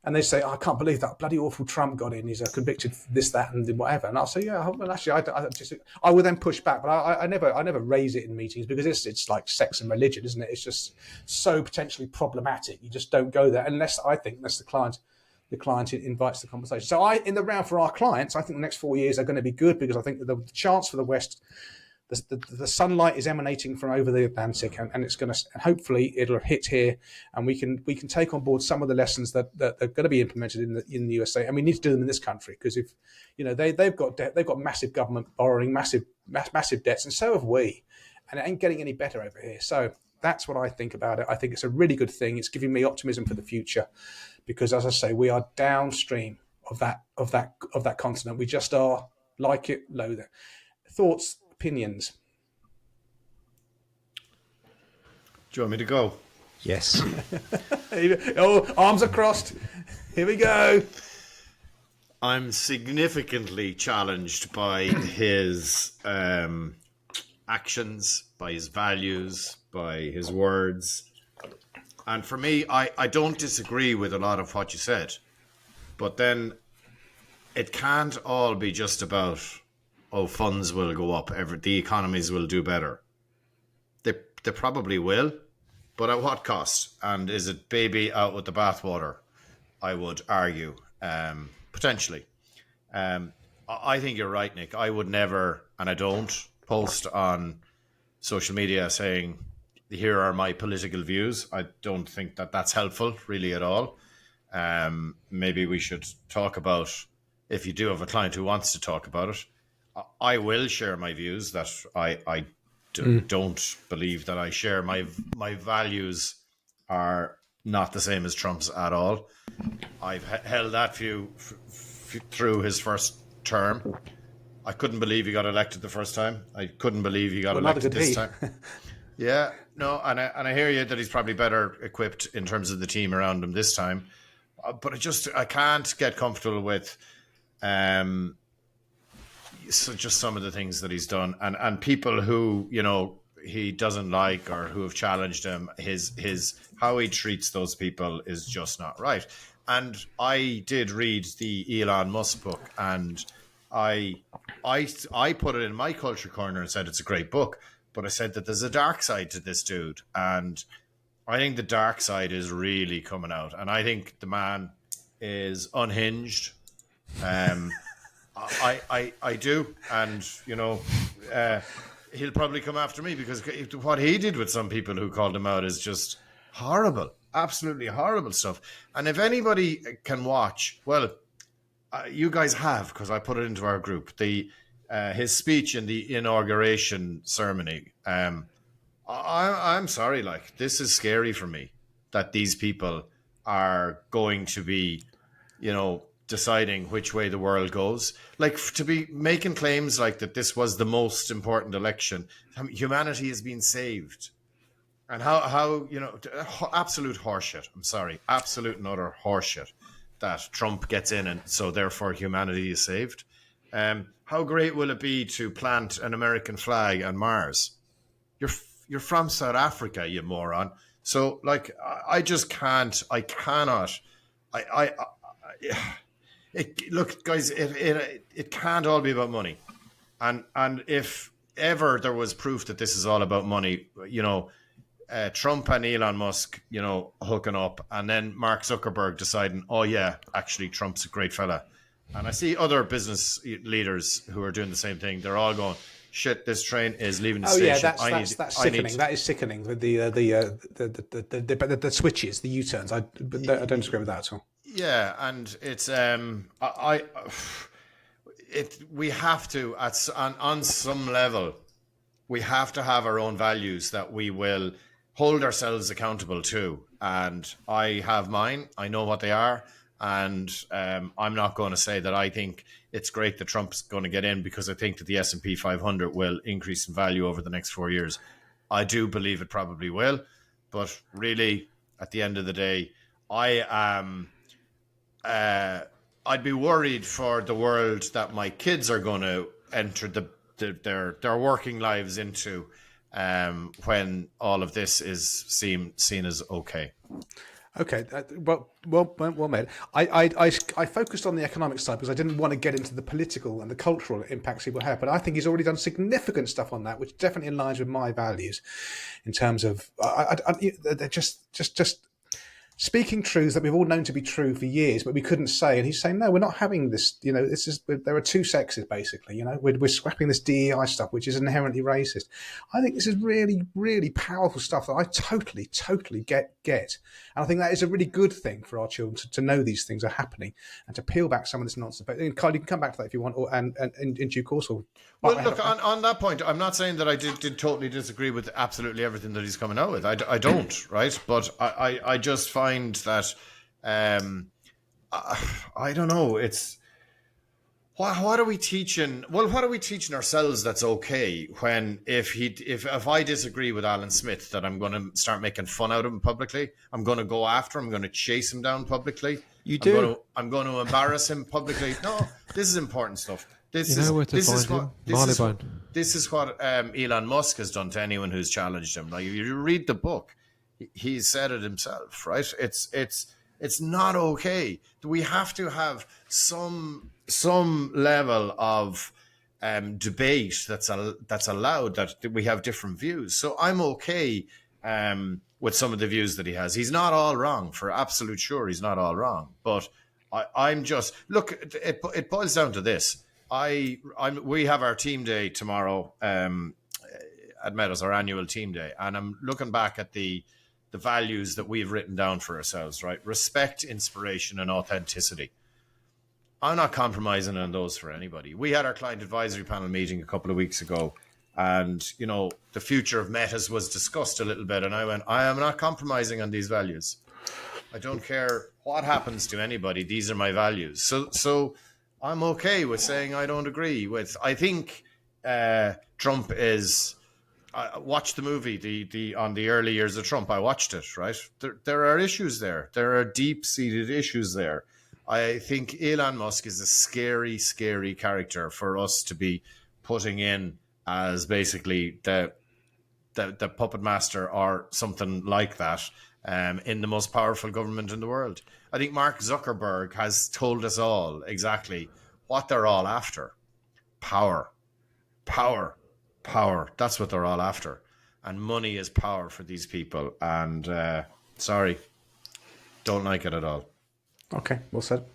and they say, "I can't believe that bloody awful Trump got in. He's convicted for this, that, and whatever," and I'll say, "Yeah, well, actually, I would then push back, but I never raise it in meetings because it's like sex and religion, isn't it? It's just so potentially problematic. You just don't go there unless the client invites the conversation. So in the round for our clients, I think the next 4 years are going to be good because I think that the chance for the West, the sunlight is emanating from over the Atlantic, and it's going to, and hopefully it'll hit here, and we can take on board some of the lessons that are going to be implemented in the USA, and we need to do them in this country because if they've got debt, they've got massive government borrowing, massive debts, and so have we, and it ain't getting any better over here. So that's what I think about it. I think it's a really good thing. It's giving me optimism for the future. Because, as I say, we are downstream of that continent. We just are like it low there. thoughts, opinions? Do you want me to go? Yes. Oh, arms are crossed. Here we go. I'm significantly challenged by his actions, by his values, by his words. And for me, I don't disagree with a lot of what you said. But then it can't all be just about, funds will go up, the economies will do better. They probably will, but at what cost? And is it baby out with the bathwater? I would argue, potentially. I think you're right, Nick. I would never, and I don't, post on social media saying, here are my political views. I don't think that that's helpful really at all. Maybe we should talk about, if you do have a client who wants to talk about it, I will share my views that I don't believe that I share. My values are not the same as Trump's at all. I've held that view through his first term. I couldn't believe he got elected the first time. I couldn't believe he got elected this time. Yeah, no, and I hear you that he's probably better equipped in terms of the team around him this time. But I can't get comfortable with just some of the things that he's done, and people who he doesn't like or who have challenged him. His how he treats those people is just not right. And I did read the Elon Musk book, and I put it in my culture corner and said it's a great book. But I said that there's a dark side to this dude, and I think the dark side is really coming out. And I think the man is unhinged. I do, and he'll probably come after me because what he did with some people who called him out is just horrible, absolutely horrible stuff. And if anybody can watch, well, you guys have, because I put it into our group, his speech in the inauguration ceremony. I'm sorry, this is scary for me that these people are going to be, deciding which way the world goes. To be making claims like that this was the most important election. Humanity has been saved. And how absolute horseshit. I'm sorry, absolute and utter horseshit that Trump gets in and so therefore humanity is saved. How great will it be to plant an American flag on Mars? You're from South Africa, you moron. So I just can't. I cannot. Look, guys, it can't all be about money. And if ever there was proof that this is all about money, Trump and Elon Musk, hooking up, and then Mark Zuckerberg deciding, oh yeah, actually Trump's a great fella. And I see other business leaders who are doing the same thing. They're all going, shit, this train is leaving the station. That's sickening. That is sickening with the switches, the U-turns. I don't disagree with that at all. Yeah, and it's we have to on some level, we have to have our own values that we will hold ourselves accountable to. And I have mine. I know what they are. And I'm not going to say that I think it's great that Trump's going to get in because I think that the S&P 500 will increase in value over the next 4 years. I do believe it probably will. But really, at the end of the day, I'd be worried for the world that my kids are going to enter their working lives into when all of this is seen as okay. Okay, well made. I focused on the economic side because I didn't want to get into the political and the cultural impacts he will have. But I think he's already done significant stuff on that, which definitely aligns with my values in terms of they're just speaking truths that we've all known to be true for years, but we couldn't say. And he's saying, no, we're not having this. There are two sexes, basically. We're scrapping this DEI stuff, which is inherently racist. I think this is really, really powerful stuff that I totally get. And I think that is a really good thing for our children to know these things are happening and to peel back some of this nonsense. But Kyle, you can come back to that if you want, and in due course. Well, look, on that point, I'm not saying that I did totally disagree with absolutely everything that he's coming out with. I don't, right? But I just find that I don't know. It's What are we teaching? Well, what are we teaching ourselves that's okay when if I disagree with Alan Smith, that I'm going to start making fun out of him publicly, I'm going to go after him, I'm going to chase him down publicly. I'm going to embarrass him publicly. No, this is important stuff. This is what Elon Musk has done to anyone who's challenged him. Like, if you read the book, he said it himself, right? It's not okay. We have to have some level of debate that's allowed, that we have different views. So I'm okay with some of the views that he has. He's not all wrong, for absolute sure. He's not all wrong. But I'm just, look, it boils down to this. We have our team day tomorrow at Meadows, our annual team day, and I'm looking back at the values that we've written down for ourselves, right? Respect, inspiration, and authenticity. I'm not compromising on those for anybody. We had our client advisory panel meeting a couple of weeks ago, and, you know, the future of Metas was discussed a little bit, and I went, I am not compromising on these values. I don't care what happens to anybody. These are my values. So I'm okay with saying I don't agree with. I think Trump is. I watched the movie on the early years of Trump. I watched it, right? There are issues there. There are deep-seated issues there. I think Elon Musk is a scary, scary character for us to be putting in as basically the puppet master or something like that in the most powerful government in the world. I think Mark Zuckerberg has told us all exactly what they're all after. Power. That's what they're all after. And money is power for these people. And sorry, don't like it at all. Okay, well said.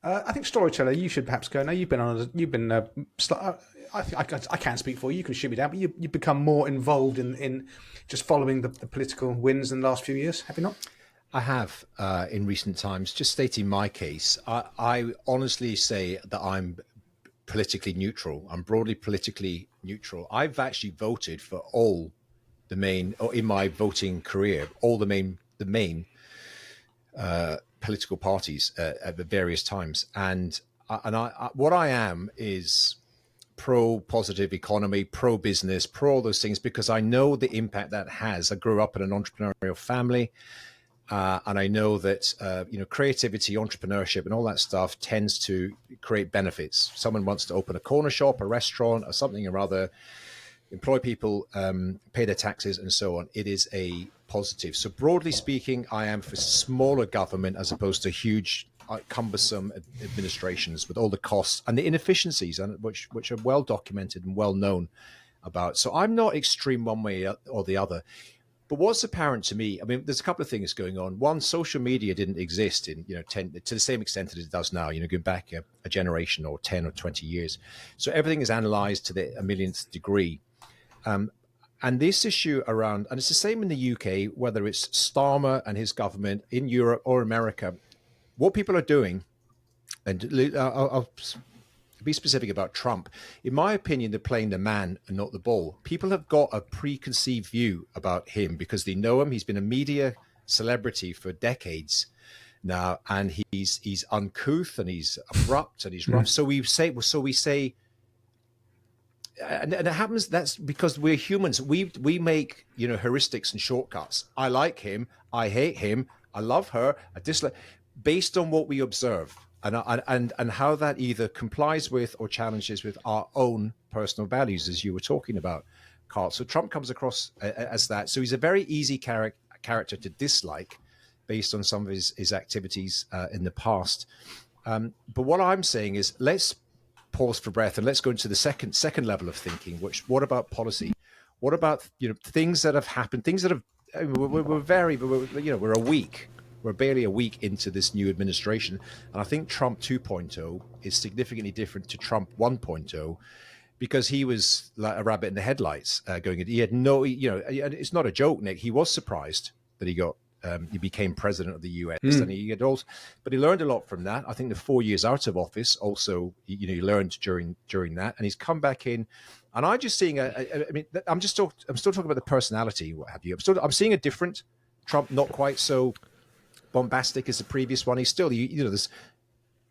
I think storyteller, you should perhaps go now. You've been I can't speak for you. You can shoot me down, but you've become more involved in just following the political winds in the last few years. Have you not? I have in recent times. Just stating my case, I honestly say that I'm politically neutral. I'm broadly politically neutral. I've actually voted for all the main, or in my voting career, all the main political parties at the various times. And I what I am is pro positive economy, pro business, pro all those things, because I know the impact that has. I grew up in an entrepreneurial family. And I know that, creativity, entrepreneurship and all that stuff tends to create benefits. Someone wants to open a corner shop, a restaurant or something or other, employ people, pay their taxes and so on. It is a positive. So broadly speaking, I am for smaller government as opposed to huge, cumbersome administrations with all the costs and the inefficiencies, which are well documented and well known about. So I'm not extreme one way or the other. But what's apparent to me, I mean, there's a couple of things going on. One, social media didn't exist in, to the same extent that it does now, going back a generation or 10 or 20 years. So everything is analyzed to a millionth degree. And this issue around, and it's the same in the UK, whether it's Starmer and his government in Europe or America, what people are doing, and I'll be specific about Trump. In my opinion, they're playing the man and not the ball. People have got a preconceived view about him because they know him. He's been a media celebrity for decades now, and he's uncouth and he's abrupt and he's rough. So we say, and it happens. That's because we're humans. We make heuristics and shortcuts. I like him. I hate him. I love her. I dislike, based on what we observe. And how that either complies with or challenges with our own personal values, as you were talking about, Carl. So Trump comes across as that. So he's a very easy character to dislike based on some of his activities in the past. But what I'm saying is, let's pause for breath and let's go into the second level of thinking. What about policy? What about things that have happened? Things that have we're a week. We're barely a week into this new administration. And I think Trump 2.0 is significantly different to Trump 1.0 because he was like a rabbit in the headlights going in. He had it's not a joke, Nick. He was surprised that he became president of the US. And but he learned a lot from that. I think the 4 years out of office also, he learned during that. And he's come back in. And I'm just seeing, I'm still talking about the personality, what have you. I'm seeing a different Trump, not quite so bombastic as the previous one. He's still, there's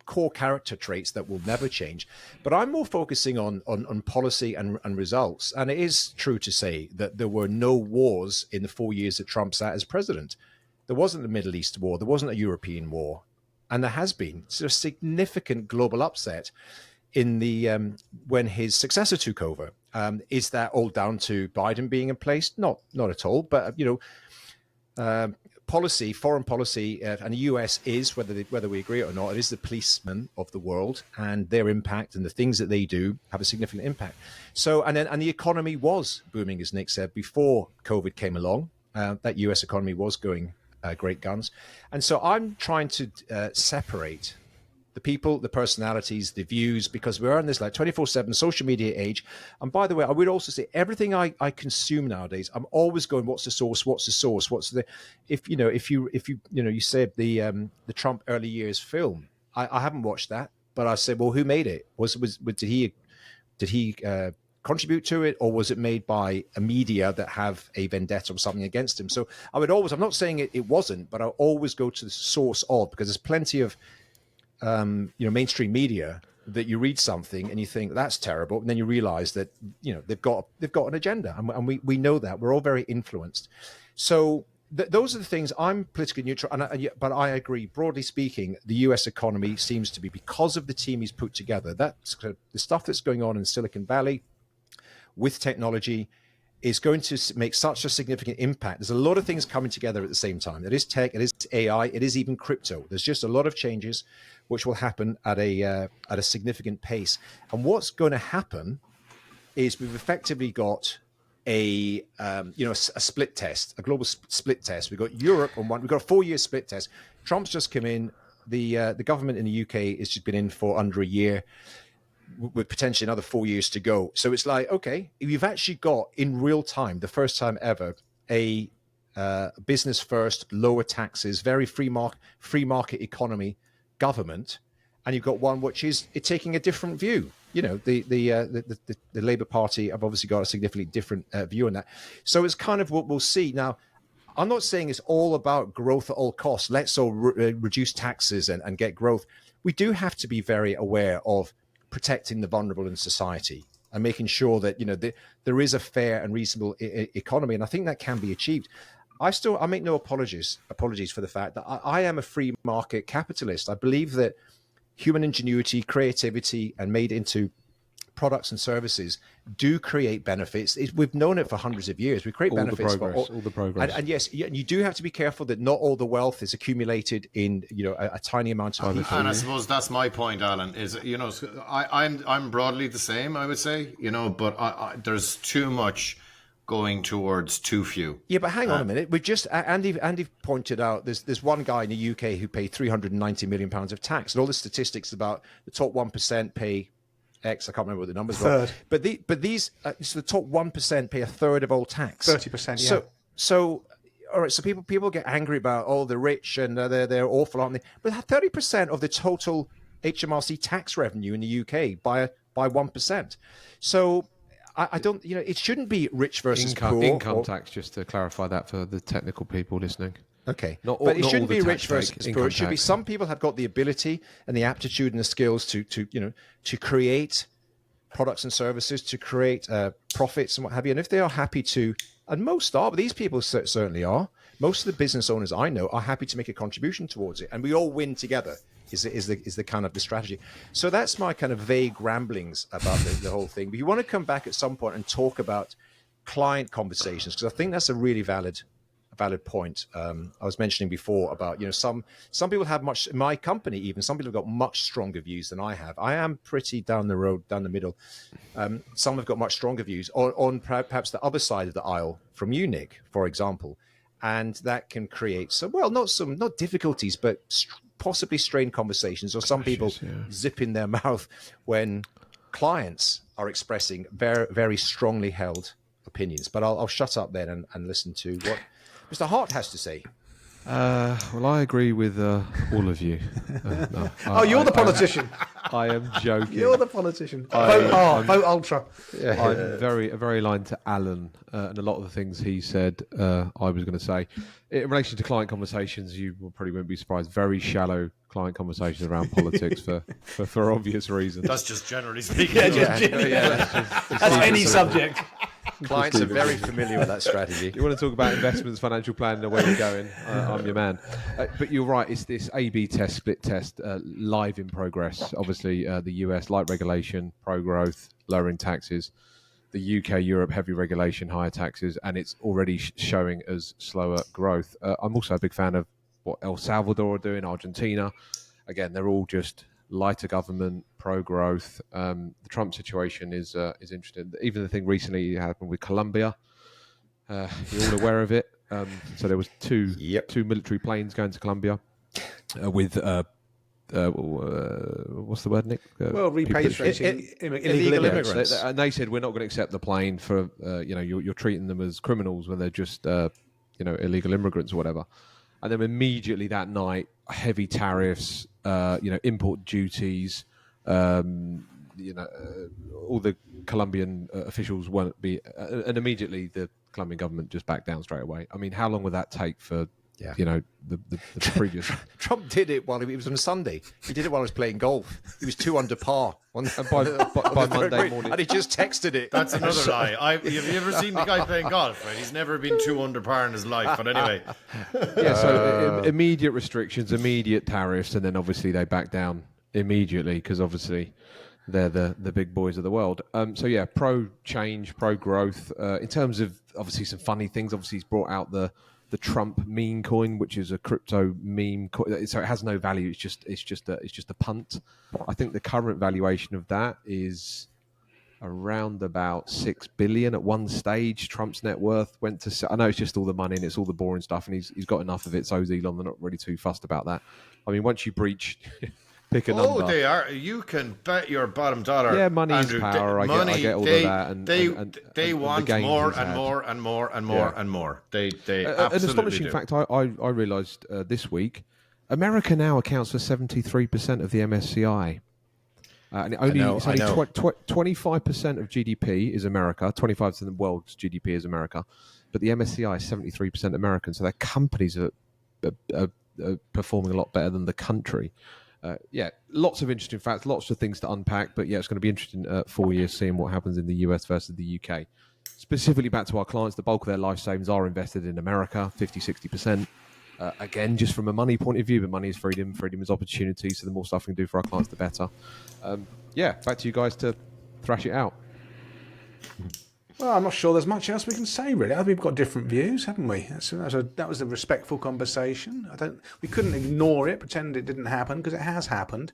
core character traits that will never change. But I'm more focusing on policy and results. And it is true to say that there were no wars in the 4 years that Trump sat as president. There wasn't a Middle East war. There wasn't a European war. And there has been a significant global upset in the when his successor took over. Is that all down to Biden being in place? Not at all. But policy, foreign policy, and the US is, whether we agree or not, it is the policeman of the world, and their impact and the things that they do have a significant impact. So, and the economy was booming, as Nick said, before COVID came along. That US economy was going great guns, and so I'm trying to separate the people, the personalities, the views, because we're in this like 24/7 social media age. And by the way, I would also say everything I consume nowadays, I'm always going, what's the source? What's the source? What's the, if you said the Trump early years film, I haven't watched that, but I said, well, who made it? Did he contribute to it, or was it made by a media that have a vendetta or something against him? So I would always, I'm not saying it wasn't, but I always go to the source of, because there's plenty of mainstream media that you read something and you think that's terrible, and then you realize that they've got an agenda, and we know that we're all very influenced. So those are the things. I'm politically neutral, but I agree. Broadly speaking, the U.S. economy seems to be, because of the team he's put together, that's the stuff that's going on in Silicon Valley with technology is going to make such a significant impact. There's a lot of things coming together at the same time. It is tech, it is AI, it is even crypto. There's just a lot of changes which will happen at a significant pace. And what's going to happen is we've effectively got a split test, a global split test. We've got Europe on one. We've got a 4-year split test. Trump's just come in. The government in the UK has just been in for under a year, with potentially another 4 years to go. So it's like, okay, you've actually got in real time, the first time ever, a business first, lower taxes, very free market economy government, and you've got one which is taking a different view. The Labour Party have obviously got a significantly different view on that. So it's kind of what we'll see now. I'm not saying it's all about growth at all costs. Let's all reduce taxes and get growth. We do have to be very aware of protecting the vulnerable in society and making sure that there is a fair and reasonable economy, and I think that can be achieved. I make no apologies for the fact that I am a free market capitalist. I believe that human ingenuity, creativity, and made into products and services do create benefits. We've known it for hundreds of years. We create benefits for all the progress. And yes, you do have to be careful that not all the wealth is accumulated in a tiny amount of people. And I suppose that's my point, Alan. Is I'm broadly the same, I would say. But there's too much going towards too few. Yeah, but hang on a minute. We just Andy pointed out there's one guy in the UK who paid £390 million of tax, and all the statistics about the top 1% pay X, I can't remember what the numbers were. But these, so the top 1% pay a third of all tax. 30%, yeah. So all right. So people get angry about the rich and they're awful, aren't they? But 30% of the total HMRC tax revenue in the UK by 1%. So I don't, it shouldn't be rich versus poor. Income tax, just to clarify that for the technical people listening. Okay, but it shouldn't be rich versus poor. It should be some people have got the ability and the aptitude and the skills to create products and services, to create profits and what have you. And if they are happy to, and most are, but these people certainly are. Most of the business owners I know are happy to make a contribution towards it, and we all win together. Is the kind of the strategy. So that's my kind of vague ramblings about the whole thing. But you want to come back at some point and talk about client conversations, because I think that's a really valid point. I was mentioning before about some people have much, in my company even, some people have got much stronger views than I have. I am pretty down the road, down the middle. Some have got much stronger views on perhaps the other side of the aisle from you, Nick, for example, and that can create not difficulties, but possibly strained conversations, or some people zip in their mouth when clients are expressing very, very strongly held opinions. But I'll shut up then and listen to what Mr. Hart has to say. Well, I agree with all of you. No, You're the politician. I am joking. You're the politician. Vote hard. Vote ultra. I'm very aligned to Alan, and a lot of the things he said I was going to say. In relation to client conversations, you probably won't be surprised. Very shallow client conversations around politics for obvious reasons. That's just generally speaking. That's any subject. Clients are very familiar with that strategy. You want to talk about investments, financial planning, and where you're going? I'm your man. But you're right. It's this A/B test, split test, live in progress. Obviously, the US light regulation, pro growth, lowering taxes. The UK, Europe, heavy regulation, higher taxes, and it's already showing as slower growth. I'm also a big fan of what El Salvador are doing, Argentina. Again, they're all just lighter government, pro-growth. The Trump situation is interesting. Even the thing recently happened with Colombia, you're all aware of it. So there was two military planes going to Colombia with what's the word, Nick? Repatriating illegal immigrants. And they said we're not going to accept the plane for you're treating them as criminals when they're just illegal immigrants or whatever. And then immediately that night, heavy tariffs, import duties. All the Colombian officials won't be, and immediately the Colombian government just backed down straight away. I mean, how long would that take for? The previous. Trump did it while it was on a Sunday. He did it while he was playing golf. He was 2 under par. And by Monday morning. And he just texted it. That's another lie. Have you ever seen the guy playing golf? Right? He's never been 2 under par in his life. But anyway. So immediate restrictions, immediate tariffs, and then obviously they back down immediately because obviously they're the big boys of the world. Pro change, pro growth. In terms of obviously some funny things, obviously he's brought out the Trump meme coin, which is a crypto meme coin. So it has no value. It's just a punt. I think the current valuation of that is around about 6 billion at one stage. Trump's net worth went to. I know it's just all the money and it's all the boring stuff, and he's got enough of it. So is Elon. They're not really too fussed about that. I mean, once you breach. Pick a number. They are. You can bet your bottom dollar. Yeah, money is power. I get all of that. And they want more and more and more and more and more. They absolutely an astonishing do. fact I realised this week, America now accounts for 73% of the MSCI. And only 25% of GDP is America. 25% of the world's GDP is America. But the MSCI is 73% American. So their companies are performing a lot better than the country. Lots of interesting facts, lots of things to unpack. But it's going to be interesting 4 years seeing what happens in the US versus the UK. Specifically back to our clients, the bulk of their life savings are invested in America, 50-60%. Again, just from a money point of view, but money is freedom. Freedom is opportunity. So the more stuff we can do for our clients, the better. Back to you guys to thrash it out. Well, I'm not sure there's much else we can say, really. I think we've got different views, haven't we? That was a respectful conversation. We couldn't ignore it, pretend it didn't happen, because it has happened.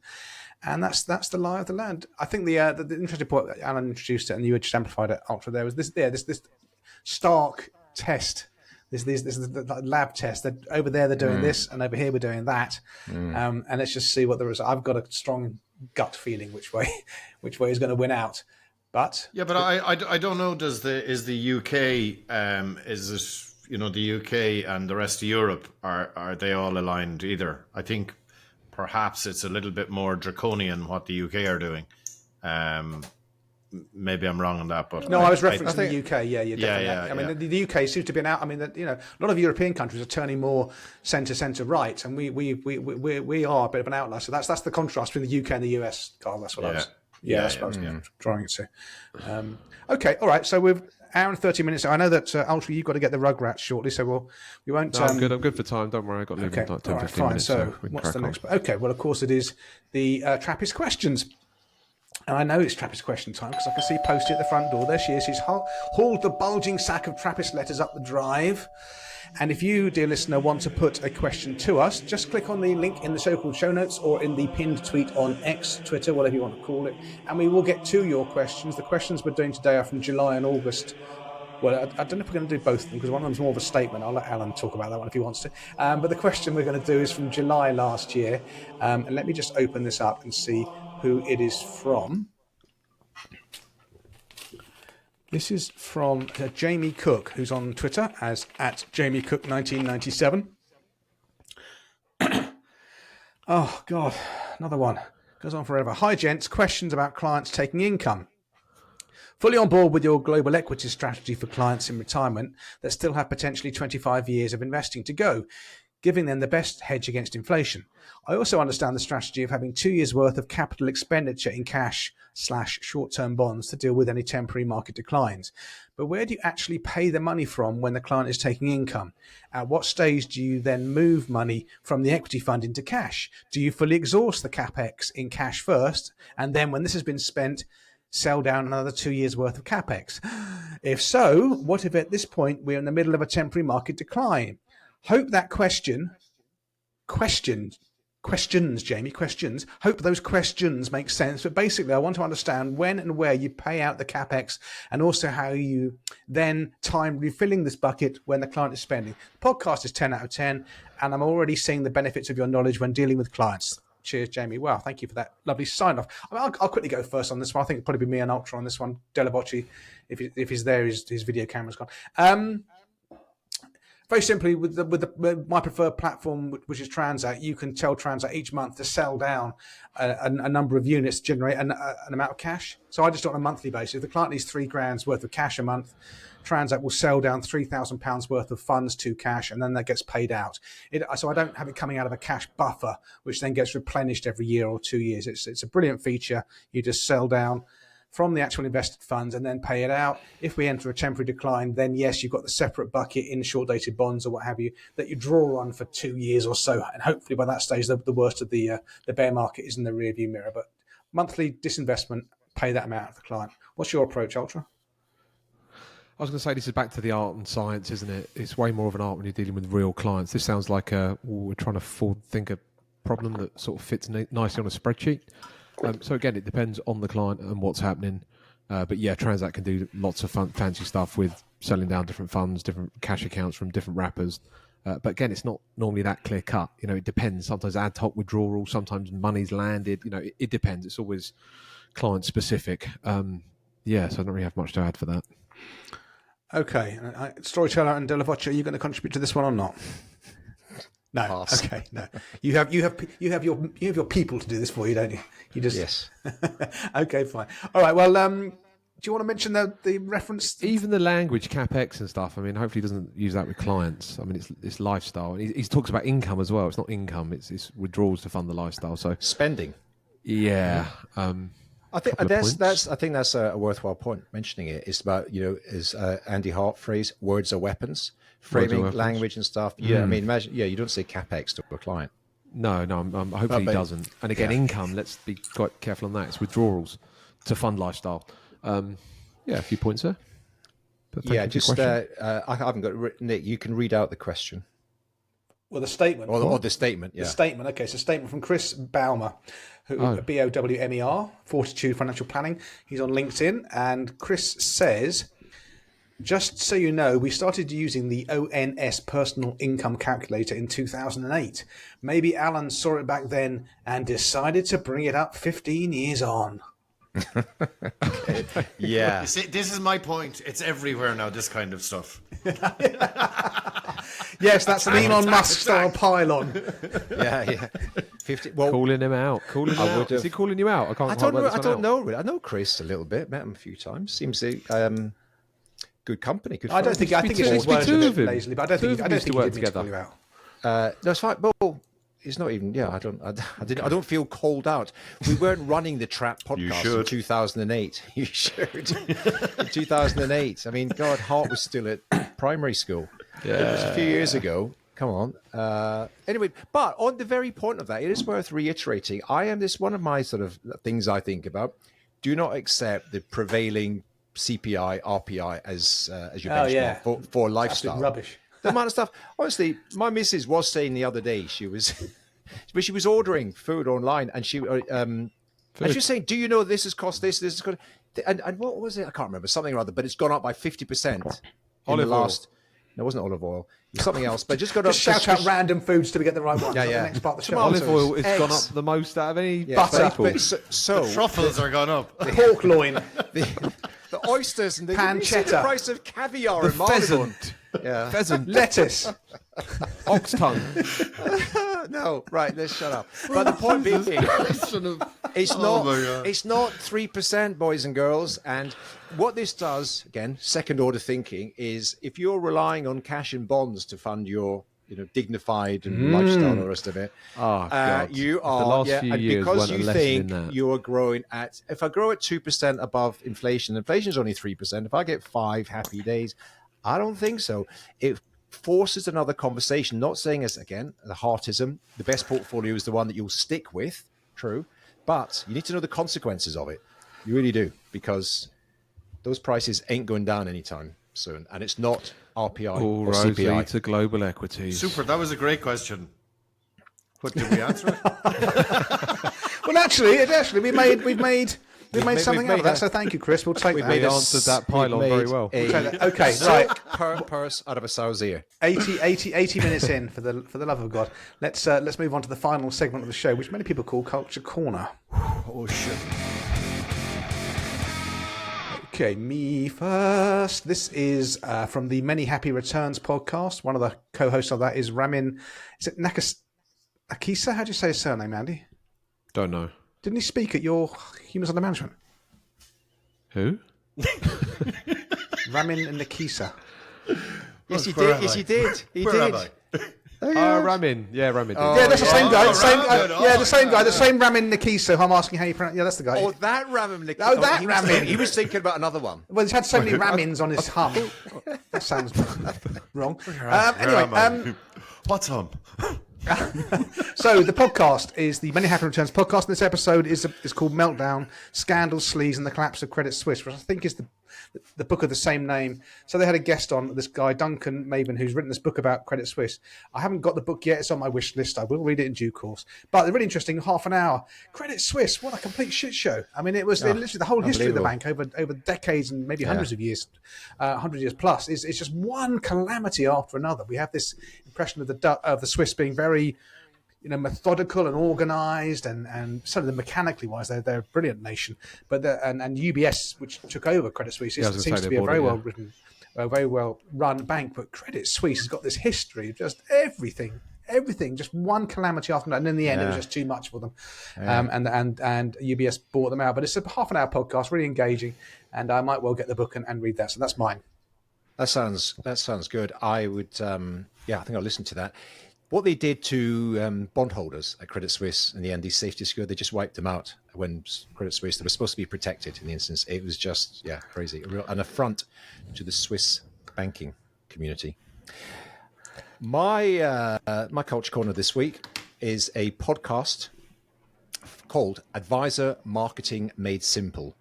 And that's the lie of the land. I think the interesting point, Alan introduced it and you just amplified it ultra there, was this stark test. This is the lab test. That over there they're doing this, and over here we're doing that. And let's just see what the result. I've got a strong gut feeling which way is going to win out. But I don't know. Is the UK the UK and the rest of Europe are they all aligned either? I think perhaps it's a little bit more draconian what the UK are doing. Maybe I'm wrong on that, but no, I was referencing the UK. Yeah. I mean, the UK seems to be out. I mean, a lot of European countries are turning more centre right, and we are a bit of an outlier. So that's the contrast between the UK and the US. Carl, that's what I was. That's what I was drawing it to. Okay, all right. So we've hour and 30 minutes. I know that Ultra, you've got to get the Rugrats shortly, so we won't. No, I'm good. I'm good for time. Don't worry. I've got to leave in like 10, 15 minutes. So what's the next? Okay, well, of course, it is the Trappist questions. And I know it's Trappist question time because I can see Posty at the front door. There she is. She's hauled the bulging sack of Trappist letters up the drive. And if you, dear listener, want to put a question to us, just click on the link in the so-called show notes or in the pinned tweet on X, Twitter, whatever you want to call it, and we will get to your questions. The questions we're doing today are from July and August. Well, I don't know if we're going to do both of them because one of them's more of a statement. I'll let Alan talk about that one if he wants to. But the question we're going to do is from July last year. And let me just open this up and see who it is from. This is from Jamie Cook, who's on Twitter as @JamieCook1997. Oh, God, another one. Goes on forever. Hi, gents. Questions about clients taking income. Fully on board with your global equity strategy for clients in retirement that still have potentially 25 years of investing to go, giving them the best hedge against inflation. I also understand the strategy of having 2 years' worth of capital expenditure in cash/short-term bonds to deal with any temporary market declines. But where do you actually pay the money from when the client is taking income? At what stage do you then move money from the equity fund into cash? Do you fully exhaust the capex in cash first, and then when this has been spent, sell down another 2 years' worth of capex? If so, what if at this point we're in the middle of a temporary market decline? Hope that questions, Jamie, questions. Hope those questions make sense. But basically, I want to understand when and where you pay out the capex, and also how you then time refilling this bucket when the client is spending. The podcast is 10 out of 10, and I'm already seeing the benefits of your knowledge when dealing with clients. Cheers, Jamie. Wow, thank you for that lovely sign off. I'll quickly go first on this one. I think it'll probably be me and Ultra on this one. Delabocci, if he's there, his video camera's gone. Very simply, with my preferred platform, which is Transact, you can tell Transact each month to sell down a number of units to generate an amount of cash. So I just do it on a monthly basis. If the client needs £3,000 worth of cash a month, Transact will sell down £3,000 worth of funds to cash, and then that gets paid out. So I don't have it coming out of a cash buffer, which then gets replenished every year or 2 years. It's a brilliant feature. You just sell down from the actual invested funds and then pay it out. If we enter a temporary decline, then yes, you've got the separate bucket in short-dated bonds or what have you that you draw on for 2 years or so, and hopefully by that stage the worst of the bear market is in the rearview mirror. But monthly disinvestment, pay that amount to the client. What's your approach, Ultra? I was going to say, this is back to the art and science, isn't it? It's way more of an art when you're dealing with real clients. This sounds like we're trying to think a problem that sort of fits nicely on a spreadsheet. So again, it depends on the client and what's happening. But yeah, Transact can do lots of fancy stuff with selling down different funds, different cash accounts from different wrappers. But again, it's not normally that clear cut. You know, it depends. Sometimes ad hoc withdrawal, sometimes money's landed. You know, it depends. It's always client specific. So I don't really have much to add for that. Okay, Storyteller and Delavoce, are you going to contribute to this one or not? No. Pass. Okay. No. You have your people to do this for you, don't you? You just Yes. Okay, fine. All right. Well, do you want to mention the reference? Even the language, capex and stuff. I mean, hopefully he doesn't use that with clients. I mean, it's lifestyle. He talks about income as well. It's not income. It's withdrawals to fund the lifestyle. So Spending. Yeah. I think that's a worthwhile point mentioning it. It's about, as Andy Hart phrase, words are weapons, framing language and stuff. Yeah, I mean, imagine, you don't say capex to a client. No, hopefully he doesn't. And again, income, let's be quite careful on that. It's withdrawals to fund lifestyle. A few points there. Yeah, just I haven't got it written. Nick, you can read out the question. Well, the statement. Or the statement, yeah. The statement, okay. So statement from Chris Bowmer, Bowmer, Fortitude Financial Planning. He's on LinkedIn. And Chris says, just so you know, we started using the ONS personal income calculator in 2008. Maybe Alan saw it back then and decided to bring it up 15 years on. Yeah. You see, this is my point. It's everywhere now, this kind of stuff. Yes, that's an Elon Musk style pylon. Yeah. 50. Well, calling him out. Is he calling you out? I don't know. I know Chris a little bit. Met him a few times. Seems good company. Good. I think it's words a bit lazily, but I don't think he work did mean to call you out. That's fine. Well, it's not even. Yeah, I don't feel called out. We weren't running the Trap podcast in 2008. You should. In 2008. I mean, God, Hart was still at primary school. Yeah, it was a few years ago. Come on. Anyway, but on the very point of that, it is worth reiterating. One of my sort of things I think about. Do not accept the prevailing CPI, RPI as your benchmark for lifestyle. Absolute rubbish. The amount of stuff. Honestly, my missus was saying the other day she was ordering food online, and she was saying, "Do you know this has cost this? This is going." And what was it? I can't remember. Something or other. But it's gone up by 50%. Olive oil. No, it wasn't olive oil. It was something else. But just got up. Shout out random foods till we get the right one. Yeah. The next part of the show. Olive oil has gone up the most out of any butter. So the truffles are gone up. Pork loin. The oysters and the pancetta. The price of caviar the and pheasant. Yeah. Pheasant. Lettuce. Ox tongue. No, right. Let's shut up. But the point being, it's not 3%, boys and girls. And what this does, again, second order thinking, is if you're relying on cash and bonds to fund your dignified and lifestyle and the rest of it, you are the last few and years because weren't a you lesson think in that. you are growing at. If I grow at 2% above inflation is only 3%. If I get 5 happy days, I don't think so. It forces another conversation. Not saying as again the heartism, the best portfolio is the one that you'll stick with. True, but you need to know the consequences of it. You really do, because those prices ain't going down anytime soon, and it's not RPI All or roads CPI. lead to global equities. Super. That was a great question. What did we answer it? Well, actually, we've made something out of that. So thank you, Chris. We'll take that. We answered that pylon very well. Okay, right. Purse out of a sow's ear. 80 minutes in, for the love of God. Let's move on to the final segment of the show, which many people call Culture Corner. Oh shit. Okay, me first. This is from the Many Happy Returns podcast. One of the co-hosts of that is Ramin. Is it Akisa? How do you say his surname, Andy? Don't know. Didn't he speak at your Humans Under Management? Who? Ramin and Nakisa. Yes, he did. Yes, he did. He Where did. am I? Ramin. Yeah, Ramin. Yeah, that's the same guy. The same guy. The Oh. same Ramin Nakisa. I'm asking how you pronounce. Yeah, that's the guy. Oh, that Ramin. Oh, that Ramin. He was thinking about another one. Well, he's had so many Ramins on his hum. That sounds wrong. What's on? So the podcast is the Many Happy Returns podcast. And this episode is called Meltdown: Scandal, Sleaze, and the Collapse of Credit Suisse, which I think is the book of the same name. So they had a guest on, this guy Duncan Maben, who's written this book about Credit Suisse. I haven't got the book yet; it's on my wish list. I will read it in due course. But they're really interesting. Half an hour. Credit Suisse, what a complete shit show! I mean, it was literally the whole history of the bank over decades and maybe hundreds of years, 100 years plus. It's just one calamity after another. We have this impression of the Swiss being very, methodical and organised, and certainly mechanically wise, they're a brilliant nation. But and UBS, which took over Credit Suisse, seems to be a very well written, a very well run bank. But Credit Suisse has got this history of just everything, just one calamity after another. And in the end, it was just too much for them. And UBS bought them out. But it's a half an hour podcast, really engaging, and I might well get the book and read that. So that's mine. That sounds good. I would, I think I'll listen to that. What they did to bondholders at Credit Suisse in the end, these safety secure, they just wiped them out when Credit Suisse, they were supposed to be protected in the instance. It was just, crazy. An affront to the Swiss banking community. My Culture Corner this week is a podcast called Advisor Marketing Made Simple.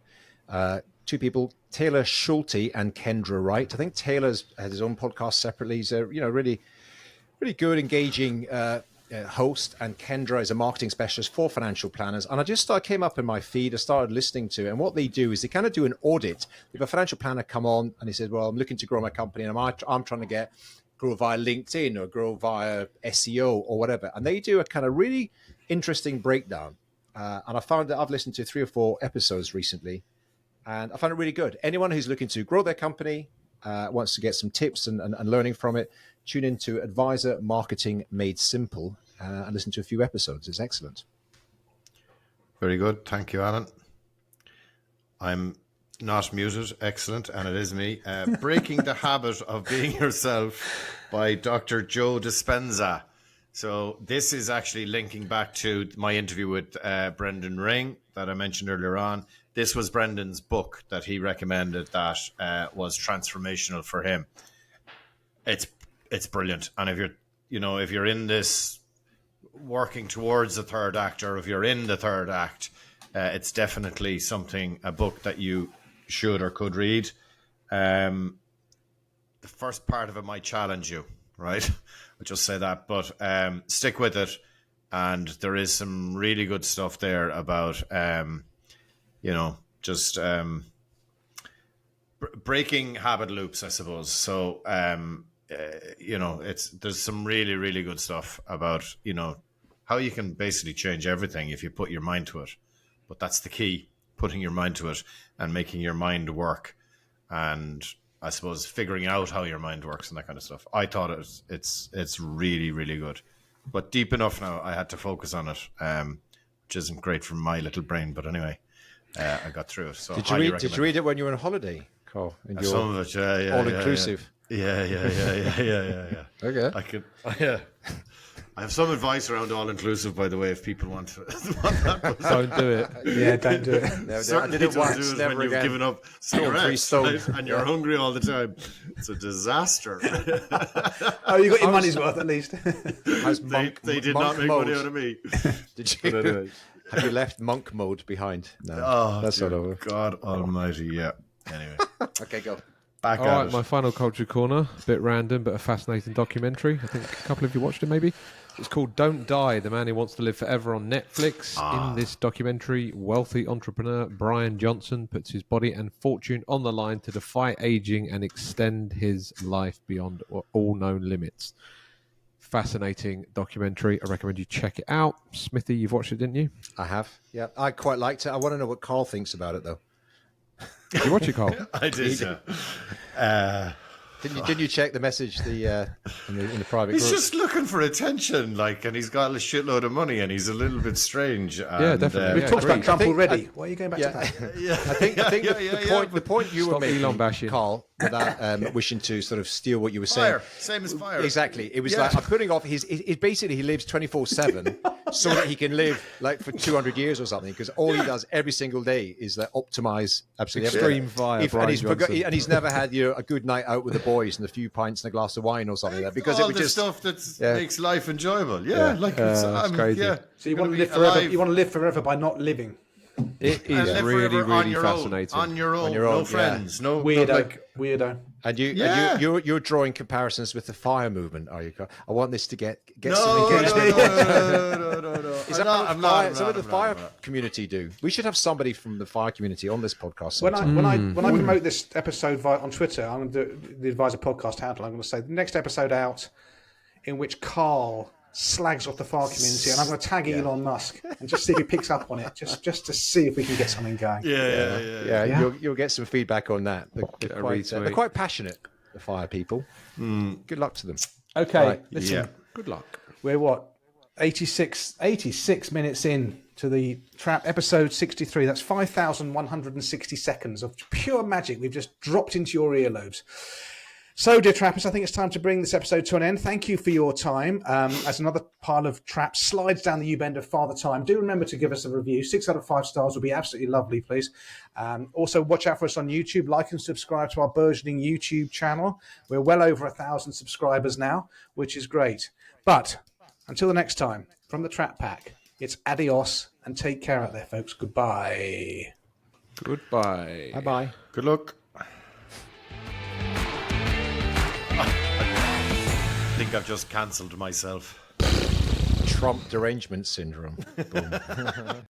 Two people, Taylor Schulte and Kendra Wright. I think Taylor's had his own podcast separately. He's a really good, engaging host, and Kendra is a marketing specialist for financial planners. And I came up in my feed, I started listening to it, and what they do is they kind of do an audit. If a financial planner come on and he says, well, I'm looking to grow my company, and I'm trying to grow via LinkedIn or grow via SEO or whatever. And they do a kind of really interesting breakdown. And I found that I've listened to 3 or 4 episodes recently, and I found it really good. Anyone who's looking to grow their company, wants to get some tips and learning from it, tune into Advisor Marketing Made Simple and listen to a few episodes. It's excellent. Very good. Thank you, Alan. I'm not muted. Excellent. And it is me. Breaking the Habit of Being Yourself by Dr. Joe Dispenza. So this is actually linking back to my interview with Brendan Ring that I mentioned earlier on. This was Brendan's book that he recommended that was transformational for him. It's brilliant. And if you're in this working towards the third act, or if you're in the third act, it's definitely a book that you should or could read. The first part of it might challenge you, right? I'll just say that, but stick with it. And there is some really good stuff there about, breaking habit loops, I suppose. So, there's some really, really good stuff about, how you can basically change everything if you put your mind to it. But that's the key, putting your mind to it and making your mind work. And I suppose figuring out how your mind works and that kind of stuff. I thought it's really, really good. but deep enough now. I had to focus on it, which isn't great for my little brain. But anyway, I got through it. So Did you read it when you were on holiday, Carl? Some of it, yeah, all inclusive. Yeah. Okay. I have some advice around all inclusive, by the way, if people want that. Don't do it. Yeah, don't do it. No, I Certain did it people once, do it never when you've again. given up Three cigarettes, stone. right? And you're hungry all the time. It's a disaster. Oh, you got your money's worth at least. They did not make money out of me. Did you? Have you left monk mode behind? No, Oh, that's dear not over. God Almighty! Yeah. Anyway, Okay, go. back All at right, it. my final culture corner. A bit random, but a fascinating documentary. I think a couple of you watched it, maybe. It's called "Don't Die: The Man Who Wants to Live Forever" on Netflix. In this documentary, wealthy entrepreneur Brian Johnson puts his body and fortune on the line to defy aging and extend his life beyond all known limits. Fascinating documentary. I recommend you check it out. Smithy, you've watched it, didn't you? I have. Yeah, I quite liked it. I want to know what Carl thinks about it, though. Did you watch it, Carl? I did. Yeah. Didn't you check the message in the private He's group? just looking for attention, and he's got a shitload of money, and he's a little bit strange. Yeah, definitely. We've Yeah, talked about agreed. Trump I think- already. Why are you going back to that? Yeah, I think the point you were Stop making, Elon bashing. Carl, without wishing to sort of steal what you were saying. Fire, same as fire. Exactly. It was Yeah. like I'm putting off it basically he lives 24/7 so that he can live like for 200 years or something, because all he does every single day is like optimize absolutely Extreme everything. fire, and Brian Johnson. he's never had a good night out with the boys and a few pints and a glass of wine or something like that, because all it would the just stuff that Yeah. makes life enjoyable. it's crazy. Yeah. So you want to live forever? You want to live forever by not living? It And is live really, forever really fascinating. On your own, your own, no yeah. friends, no Weirdo, weirdo. and Yeah. you're drawing comparisons with the fire movement, are you, Carl? I want this to get No, some no, engagement. no. Is that what the fire community do? We should have somebody from the fire community on this podcast. When sometime. I promote this episode on Twitter, I'm going to do the Advisor podcast handle. I'm going to say the next episode out in which Carl slags off the fire community, and I'm going to tag Elon Musk and just see if he picks up on it, just to see if we can get something going. Yeah. You'll get some feedback on that. They're quite passionate, the fire people. Good luck to them. Okay, Right. listen, Yeah. Good luck. we're what 86 minutes in to the Trap episode 63. That's 5,160 seconds of pure magic we've just dropped into your earlobes. So, dear Trappers, I think it's time to bring this episode to an end. Thank you for your time. As another pile of Trap slides down the U-bend of Father Time, do remember to give us a review. 6 out of 5 stars would be absolutely lovely, please. Also, watch out for us on YouTube. Like and subscribe to our burgeoning YouTube channel. We're well over 1,000 subscribers now, which is great. But until the next time, from the Trap Pack, it's adios and take care out there, folks. Goodbye. Goodbye. Bye-bye. Good luck. I think I've just cancelled myself. Trump derangement syndrome. Boom.